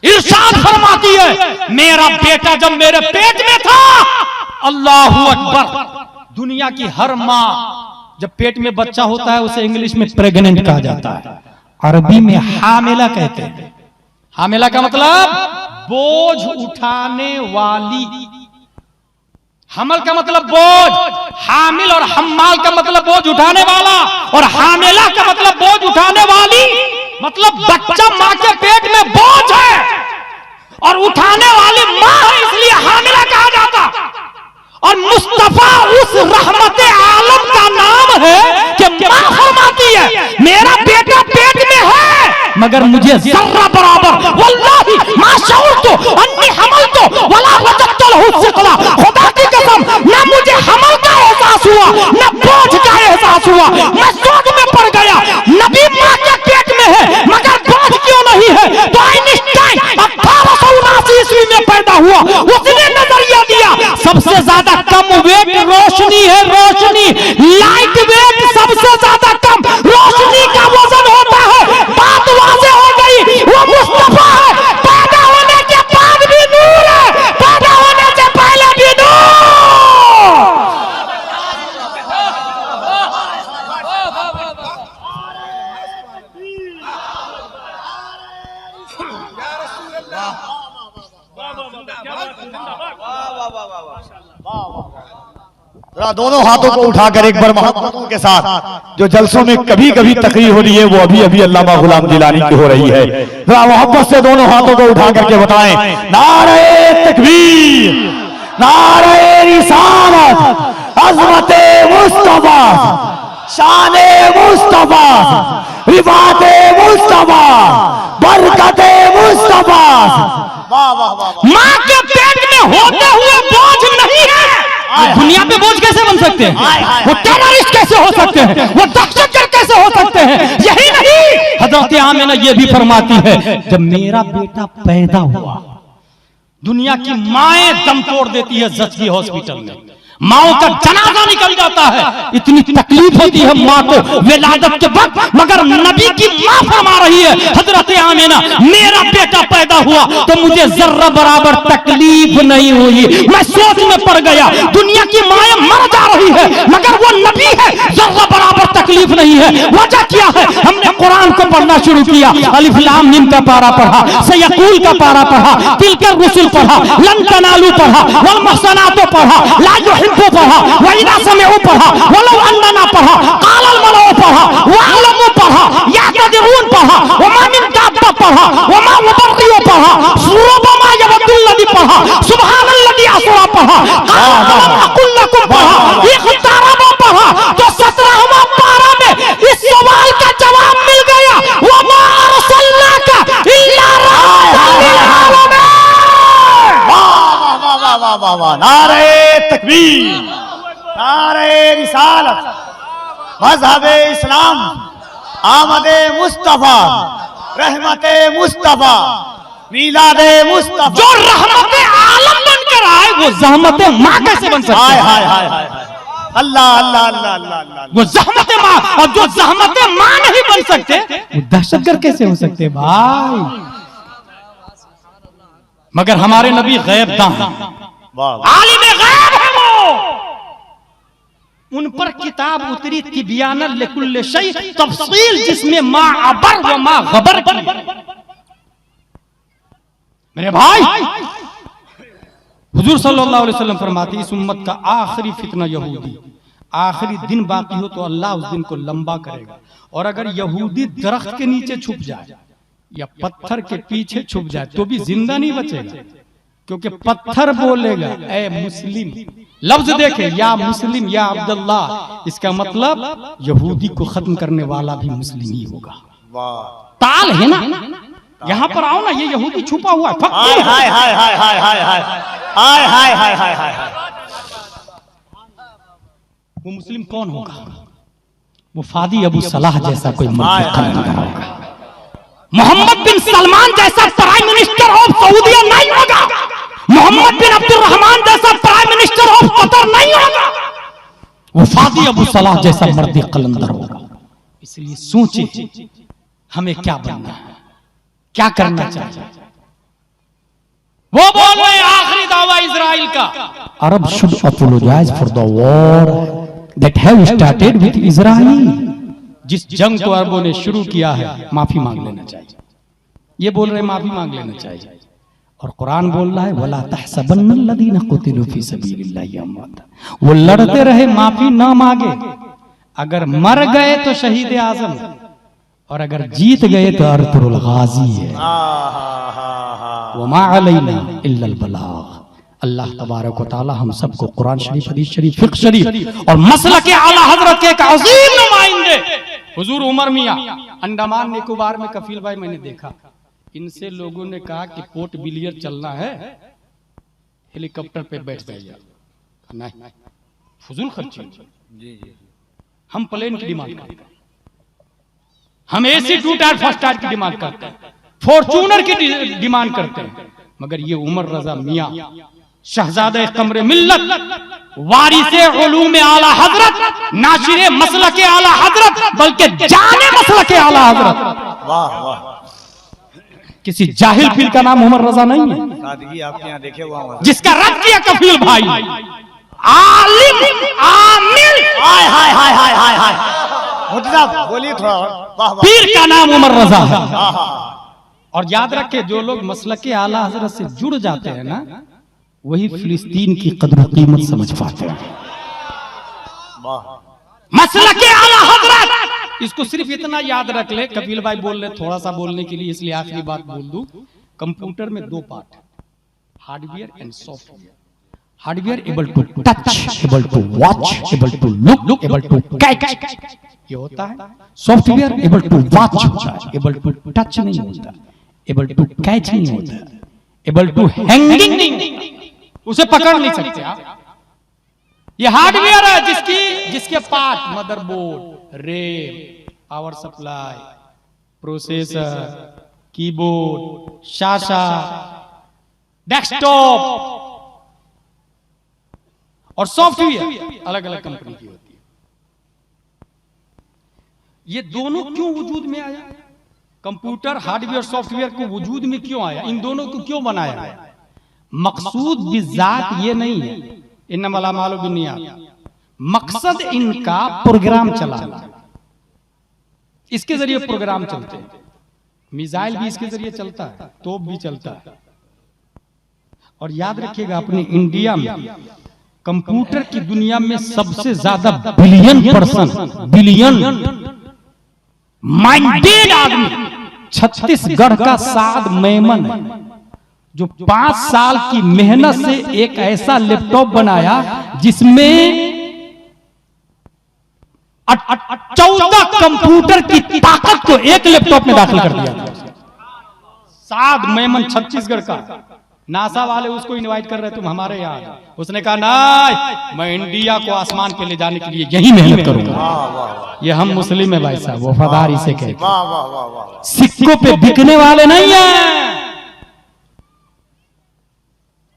इरशाद फरमाती है, मेरा बेटा जब मेरे पेट में था, अल्लाहू अकबर, दुनिया की हर मां जब पेट में बच्चा होता है उसे इंग्लिश में प्रेग्नेंट कहा जाता है, अरबी में हामिला कहते हैं। हामिला का मतलब बोझ उठाने वाली, हमल का मतलब बोझ, हामिल और हम्माल का मतलब बोझ उठाने वाला, और हामिला का मतलब बोझ उठाने वाली, मतलब बच्चा मां के पेट में बोझ है और उठाने वाली मां है, इसलिए हामिला कहा जाता। और मुस्तफा उस रहमत आलम का नाम है कि मां फरमाती है, मेरा बेटा पेट में है मगर मुझे जर्रा बराबर वल्लाही मा शऊरतु अन्नी हमलतु वला वजदतु लहु सिकला। खुदा की कसम, न मुझे हमल का एहसास हुआ, न बोझ का एहसास हुआ। मैं सोच में पड़ गया, नबी मां के पेट में है मगर बोझ क्यों नहीं है? तो आइंस्टाइन 1879 ईस्वी में पैदा हुआ, उसने नजरिया दिया सबसे ज्यादा कम वेट रोशनी है, रोशनी लाइट वेट सबसे ज्यादा कम रोशनी का वजन होता है। बात वाज़ेह हो गई, वो मुस्तफा है, पैदा होने के बाद भी नूर है, पैदा होने से पहले भी नूर। जरा दोनों हाथों को उठाकर एक बार मोहब्बतों के साथ, जो जलसों में कभी कभी तकरीर हो रही है वो अभी अभी अल्लामा गुलाम जिलानी की हो रही है, जरा मोहब्बत से दोनों हाथों को उठा करके बताएं, नारे तकबीर, नारे रिसालत, अज़मते मुस्तफा, शाने मुस्तफा, रिफाते मुस्तफा, बरकते मुस्तफा। वाह वाह वाह। माँ के पेट में होते हुए बोझ नहीं है। दुनिया पे बोझ कैसे बन सकते हैं? वो टेररिस्ट कैसे हो सकते हैं? वो दहशतगर्द कैसे हो सकते हैं? यही नहीं, हजरत आमिना ये भी फरमाती है, जब मेरा बेटा पैदा हुआ, दुनिया की माएं दम तोड़ देती है ज़चगी हॉस्पिटल में, माओ का जनाजा निकल जाता है, इतनी तकलीफ होती है माँ को विलादत के वक्त, मगर नबी की माँ फरमा रही है, हजरत आमिना, मेरा बेटा पैदा हुआ तो मुझे जर्रा बराबर तकलीफ नहीं हुई। मैं सोच में पड़ गया, दुनिया की माएं मर जा रही है मगर वो नबी है, जर्रा बराबर तकलीफ नहीं है। वजह क्या है? हमने कुरान को पढ़ना शुरू किया, अलिफ लाम मीम का पारा पढ़ा, सयकूल का पारा पढ़ा, तिलकर रुसुल पढ़ा, लन तनालू पढ़ा, वल मुहसनातो पढ़ा, ला युहिब्बु पढ़ा, वइदा समिउ पढ़ा, वलो अन्ना पढ़ा, कालल मलाउ पढ़ा, वालमु पढ़ा, यातदिरून पढ़ा, वमा मिन दाब्बा पढ़ा, वमा मुबर्रियो पढ़ा, सुरबमा यबदुल्लदी पढ़ा, सुबहानल्लदी असरा पढ़ा, अकुल लकुम पढ़ा, इख्तारबा पढ़ा। तो 17वां पारा में इस सवाल का जवाब मिल गया, वमा अरसलनाका इल्ला रहमतल लिल आलमीन। वाह वाह वाह, नारे तकबीर, नारे रिसालत, मज़हबे इस्लाम, आमदे मुस्तफा, रहमते मुस्तफा, मीलादे मुस्तफा। जो रहमते आलम बनकर आए वो ज़हमते माँ कैसे बन सकता है? हाय हाय हाय हाय, अल्लाह अल्लाह अल्लाह अल्लाह, वो ज़हमते माँ, और जो ज़हमते माँ नहीं बन सकते वो दहशतगर्द कैसे हो सकते भाई? मगर हमारे नबी गैब दां हैं, आलिम गैब है वो, उन पर किताब उतरी तिबियाना लिकुल्ल शै, तफसील जिसमें मा अबर व मा गबर की। मेरे भाई, हुजूर सल्लल्लाहु अलैहि वसल्लम फरमाते, इस उम्मत का आखिरी फितना यहूदी, आखिरी दिन बाकी हो तो अल्लाह उस दिन को लंबा करेगा, और अगर यहूदी दरख्त के नीचे छुप जाए या पत्थर के पीछे छुप जाए तो भी जिंदा नहीं बचेगा, क्योंकि पत्थर बोलेगा ए मुस्लिम, लफ्ज देखे, या मुस्लिम या अब्दुल्ला, इसका मतलब यहूदी को खत्म करने वाला भी मुस्लिम ही होगा। ताल है ना, यहाँ पर आओ ना, ये यहूदी छुपा हुआ है। हाय हाय हाय हाय हाय हाय हाय हाय हाय हाय हाय हाय हाय, वो मुस्लिम कौन होगा? वो फादी अबू सलाह जैसा कोई होगा, मोहम्मद बिन सलमान जैसा प्राइम मिनिस्टर ऑफ सऊदीया नहीं होगा, मोहम्मद बिन अब्दुल रहमान जैसा प्राइम मिनिस्टर ऑफ कतर नहीं होगा, वो फादी अबू सलाह जैसा मर्द कलंदर होगा। इसलिए सोचे हमें क्या बनना है, क्या करना चाहिए। वो बोल रहे आखिरी दावा इजराइल का, Arab should apologise for the war that have started with Israel. जिस जंग को अरबों ने शुरू किया है माफी मांग लेना चाहिए। ये बोल रहे माफी मांग लेना चाहिए, और कुरान बोल रहा है वला तहसबन्नल्लज़ीना कुतिलू फी सबीलिल्लाहि अमवाता, वो लड़ते रहे माफी ना मांगे, अगर मर गए तो शहीद आजम, और अगर जीत गए तो अरतुल गाजी है। वमा अलैना इल्लल बलाग। अल्लाह तबारक व तआला हम सबको कुरान शरीफ, हदीस शरीफ, फिक्र शरीफ और मसलक के आला हजरत के एक अजीम नुमाइंदे हुजूर उमर मियां, अंडमान निकोबार में कफील भाई मैंने देखा, इनसे लोगों ने कहा कि पोर्ट बिलियर चलना है, हेलीकॉप्टर पे बैठ जाइए। नहीं, फजूल खर्ची, हम प्लेन की डिमांड करते हैं, हम एसी 2 टायर 1st टायर की डिमांड करते हैं, फॉर्च्यूनर की डिमांड करते हैं, मगर ये उमर रजा मियां शहजादे कमरे मिल्लत, वारिसे उलूम आला हजरत, नाशिरे मसलके आला हजरत, बल्कि जाने मसलके आला हजरत। वाह वाह, किसी जाहिल पीर का नाम उमर रजा नहीं है, सादगी आपके यहाँ देखे हुआ, जिसका रद्द किया कफील भाई, आलिम आमिल, हाय हाय हाय हाय हाय हाय, मुद्दा बोलिए थोड़ा, वाह वाह, पीर का नाम उमर रजा है, और याद रखे, जो लोग मसलके आला हजरत से जुड़ जाते हैं ना, वही फिलिस्तीन की कदर कीमत समझ पाते हैं। मसलके आला हजरत, इसको सिर्फ इतना याद रख ले। कपिल भाई बोल रहे थोड़ा सा बोलने के लिए, इसलिए आखिरी बात बोल दूं। कंप्यूटर में दो पार्ट है, hardware and software. Hardware able to touch, able to watch, able to look, able to catch, ये होता है। सॉफ्टवेयर एबल टू वॉच होता है, एबल टू टच नहीं होता, एबल टू कैच नहीं होता, एबल टू हैंगिंग नहीं, उसे पकड़ नहीं सकते आप। ये हार्डवेयर है जिसके part motherboard, RAM, power supply, processor, keyboard, Sasha, desktop, और सॉफ्टवेयर अलग अलग कंपनी की होती है। ये दोनों क्यों वजूद में आया? कंप्यूटर, हार्डवेयर, सॉफ्टवेयर को वजूद में क्यों आया? इन दोनों को क्यों बनाया? मकसूद बिज़ात ये नहीं है, इन्नमल अमालु बिन्नियात। मकसद इनका प्रोग्राम चलाना, इसके जरिए प्रोग्राम चलते हैं। मिसाइल भी इसके जरिए चलता है, तोप भी चलता है। और याद रखिएगा, अपने इंडिया में कंप्यूटर की दुनिया में सबसे ज्यादा बिलियन माइंडेड आदमी छत्तीसगढ़ का साद मेमन है, जो 5 साल की मेहनत से एक ऐसा लैपटॉप बनाया जिसमें 14 कंप्यूटर की ताकत को एक लैपटॉप में दाखिल कर दिया। साद मेमन छत्तीसगढ़ का। नासा वाले उसको इनवाइट कर रहे, तुम हमारे यहाँ। उसने कहा नहीं, मैं इंडिया को आसमान पे ले जाने के लिए यही मेहनत करूंगा। ये हम मुस्लिम है भाई साहब, वफादार इसे कहते, सिक्कों पे बिकने वाले नहीं है।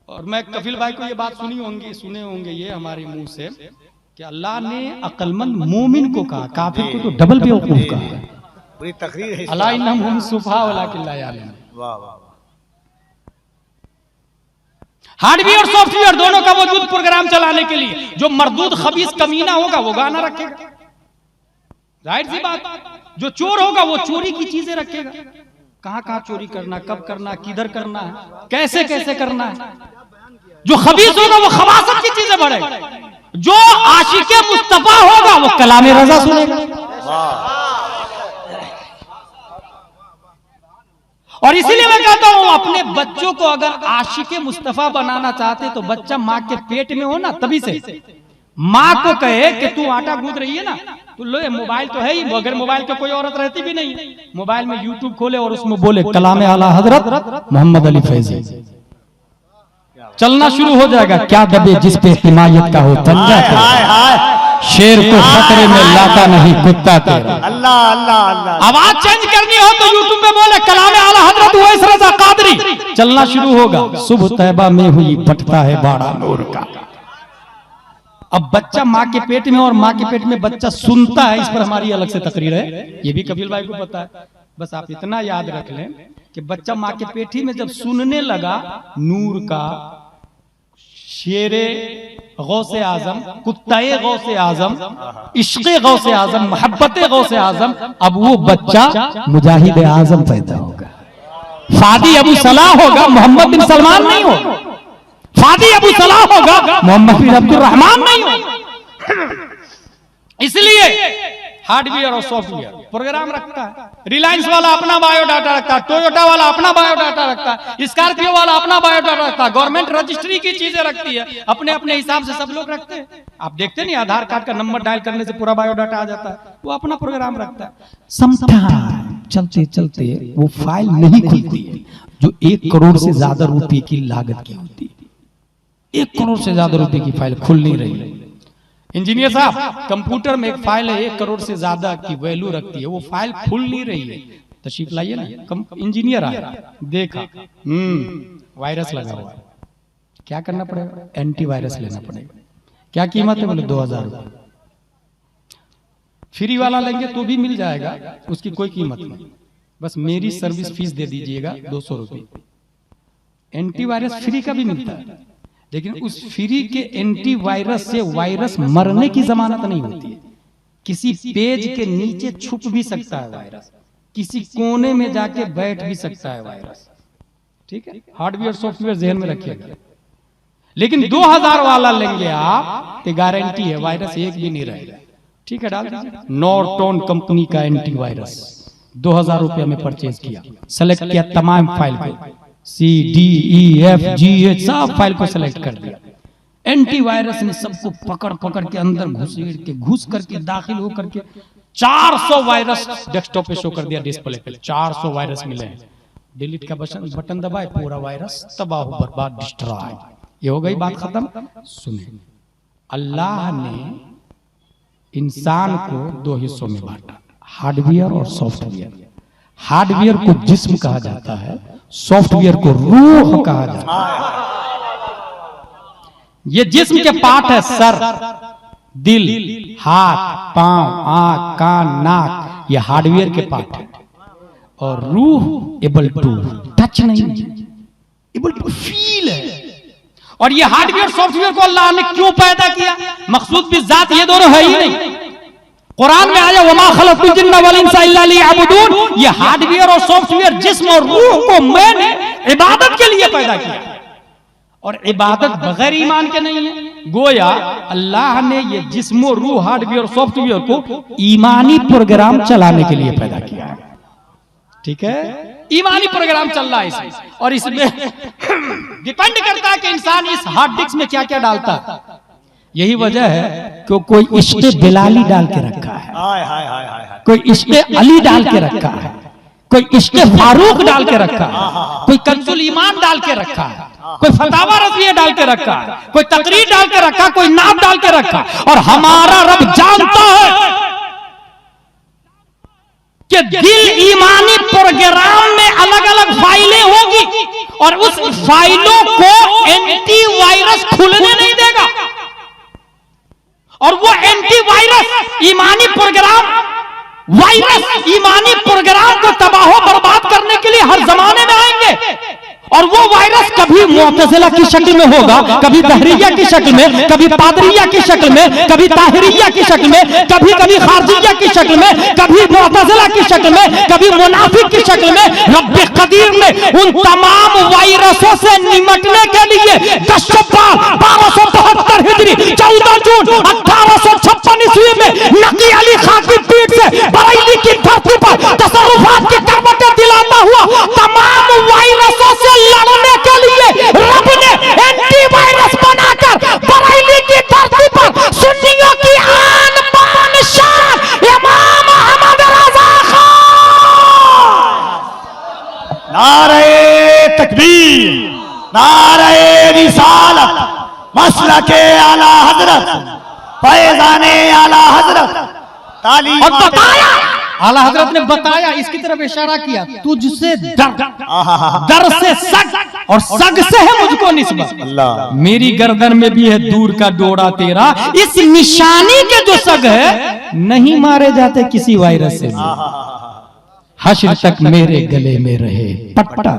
और मैं कपिल भाई को ये बात सुने होंगे ये हमारे मुंह से, कि अल्लाह ने अक्लमंद मोमिन को कहा, काफिर को तो डबल बेवकूफ कहा। पूरी तकरीर है। अला इन्नहुम हुम सुफहा वलाकिन ला यालमून। वाह वाह। हार्डवेयर और सॉफ्टवेयर दोनों का वजूद प्रोग्राम चलाने के लिए। जो मरदूद खबीस कमीना होगा वो गाना रखेगा, जाहिर सी बात। जो चोर होगा वो चोरी की चीजें रखेगा, कहां कहां चोरी करना, कब करना, किधर करना है, कैसे कैसे करना है। जो खबीस होगा वो खबासत की चीजें बढ़ेगा। जो आशिके मुस्तफा होगा वो कलामे रजा सुनेगा। और इसीलिए मैं कहता हूं, अपने बच्चों को अगर आशिके मुस्तफा बनाना चाहते तो बच्चा माँ के पेट में हो ना, तभी से माँ को कहे कि तू आटा गूंथ रही है ना, तो लो मोबाइल तो है ही, अगर मोबाइल पे कोई औरत रहती भी नहीं, मोबाइल में यूट्यूब खोले और उसमें बोले कलामे आला हजरत मोहम्मद अली फैजी, चलना शुरू हो जाएगा। क्या दबे जिस पे हिमायत का हो तंजा, शेर को खतरे में लाता नहीं कुत्ता तेरा। अल्लाह अल्लाह अल्लाह। आवाज चेंज करनी हो तो यूट्यूब में बोले कलामे आला हजरत उवैस रज़ा कादरी, चलना शुरू होगा। सुबह तैबा में हुई फटता है बाड़ा नूर का। अब बच्चा माँ के पेट में और माँ के पेट में बच्चा सुनता है, इस पर हमारी अलग से तकरीर है, ये भी कपिल भाई को पता है। बस आप इतना याद रख लें कि बच्चा माँ के पेट ही में जब सुनने लगा नूर का, शेरे गौसे आजम, कुत्ताए गौसे आजम, इश्क़े गौसे आजम, मोहब्बते गौसे आजम, अब वो बच्चा मुजाहिद आजम पैदा होगा। फादी अबू सलाह होगा, मोहम्मद बिन सलमान नहीं होगा। फादी अबू सलाह होगा, मोहम्मद बिन अब्दुल रहमान नहीं होगा। इसलिए हार्डवेयर और सॉफ्टवेयर प्रोग्राम रखता है। रिलायंस वाला अपना बायोडाटा रखता है, टोयोटा वाला अपना बायोडाटा रखता है, स्कॉर्पियो वाला अपना बायोडाटा रखता है, गवर्नमेंट रजिस्ट्री की चीजें रखती है, अपने अपने हिसाब से सब लोग रखते हैं। आप देखते नहीं, आधार कार्ड का नंबर डायल करने से पूरा बायोडाटा आ जाता है, वो अपना प्रोग्राम रखता है। समटाइम चलते चलते वो फाइल नहीं खुलती है जो 1 करोड़ से ज्यादा रुपए की लागत की होती है। 1 करोड़ से ज्यादा रुपए की फाइल खुल नहीं रही है। इंजीनियर साहब, कंप्यूटर में एक फाइल है 1 करोड़ से ज्यादा की वैल्यू रखती है, वो फाइल खुल नहीं रही है, तशरीफ लाइए ना। इंजीनियर आया, देखा वायरस लगा हुआ है, क्या करना पड़ेगा? एंटीवायरस लेना पड़ेगा। क्या कीमत है? बोले 2000 रुपए। फ्री वाला लेंगे तो भी मिल जाएगा, उसकी कोई कीमत नहीं, बस मेरी सर्विस फीस दे दीजिएगा 200 रुपए। एंटीवायरस फ्री का भी मिलता है, लेकिन उस फ्री के एंटीवायरस से वायरस मरने की जमानत नहीं होती है। किसी पेज के नीचे छुप भी सकता है वायरस, किसी कोने में जाके बैठ भी सकता है वायरस, ठीक है, हार्डवेयर सॉफ्टवेयर ध्यान में रखिएगा। लेकिन 2000 वाला लेंगे आप तो गारंटी है वायरस एक भी नहीं रहेगा, ठीक है। डाल दीजिए, नॉर्टन कंपनी का एंटीवायरस 2000 रुपया में परचेज किया, सेलेक्ट किया तमाम फाइल को, CDEFGH सब फाइल को सेलेक्ट कर दिया। एंटीवायरस ने सबको पकड़ पकड़ के अंदर घुस करके दाखिल हो करके 400 वायरस डेस्कटॉप पे शो कर दिया, डिस्प्ले पे 400 वायरस मिले हैं। डिलीट का बटन दबाए, पूरा वायरस तबाह बर्बाद डिस्ट्रॉय। ये हो गई बात खत्म। सुने, अल्लाह ने इंसान को दो हिस्सों में बांटा, हार्डवेयर और सॉफ्टवेयर। हार्डवेयर को जिस्म कहा जाता है, सॉफ्टवेयर को रूह कहा जाता है। ये जिस्म के पार्ट है सर, दिल, हाथ, पांव, आंख, कान, नाक, ये हार्डवेयर के पार्ट है। और रूह एबल टू टच नहीं, एबल टू फील है। और ये हार्डवेयर सॉफ्टवेयर को अल्लाह ने क्यों पैदा किया? मकसूद भी जात ये दोनों है ही नहीं। कुरान में आया वमा खलक़तुल जिन्ना वल इंसा इल्ला लियअबुदून। ये हार्डवेयर और सॉफ्टवेयर, जिस्म और रूह को मैंने इबादत के लिए पैदा किया, और इबादत बगैर ईमान के नहीं है। गोया अल्लाह ने ये जिस्म, रूह, हार्डवेयर, सॉफ्टवेयर को ईमानी प्रोग्राम चलाने के लिए पैदा किया है, ठीक है। ईमानी प्रोग्राम चल रहा है इसमें, और इसमें डिपेंड करता है कि इंसान इस हार्ड डिस्क में क्या क्या डालता है। यही वजह है कि कोई इश्क़े बिलाली डाल के रखा है, कोई इश्क़े अली डाल के रखा है, कोई इश्क़े फारूक डाल के रखा है, कोई कंजुल ईमान डाल के रखा है, कोई फतावा रज़िया डाल के रखा है, कोई तकरीर डाल के रखा, कोई नाम डाल के रखा। और हमारा रब जानता है कि दिल ईमानी प्रोग्राम में अलग अलग फाइलें होगी, और उस फाइलों को एंटीवायरस खुलने नहीं देगा। और वो एंटीवायरस ईमानी प्रोग्राम, वायरस ईमानी प्रोग्राम को तबाह बर्बाद करने के लिए हर जमाने में आएंगे। और वो वायरस कभी मुअतज़िला की शक्ल में होगा, कभी दहरिया की शक्ल में, कभी पादरिया की शक्ल में, कभी ताहिरिया की शक्ल में, कभी कभी खारजिया की शक्ल में, कभी मुअतज़िला की शक्ल में, कभी मुनाफिक की शक्ल में। रब्बे कदीर ने उन तमाम वायरसों से निमटने के लिए 10 शव्वाल 1272 हिजरी 14 जून 1856 ईस्वी में नकी अली खां की पीठ से बरेली की धरती पर तसर्रुफात की करवटें दिलाता हुआ तमाम वायरसों से लड़ने के लिए रब ने एंटीवायरस बनाकर बरेली की धरती पर सुन्नियों की आन बान शान इमाम अहमद रज़ा खान। नारे तकबीर, नारे रिसालत, मसलके आला हजरत, फैज़ाने आला हजरत। तालीम और बताया, आला हजरत ने बताया, इसकी तरफ इशारा किया, तुझसे डर से सग, और सग से है मुझको निस्बत। मेरी गर्दन में भी है दूर का डोरा तेरा, इस निशानी के जो सग है नहीं मारे जाते किसी वायरस से। हश्र तक मेरे गले में रहे पट्टा।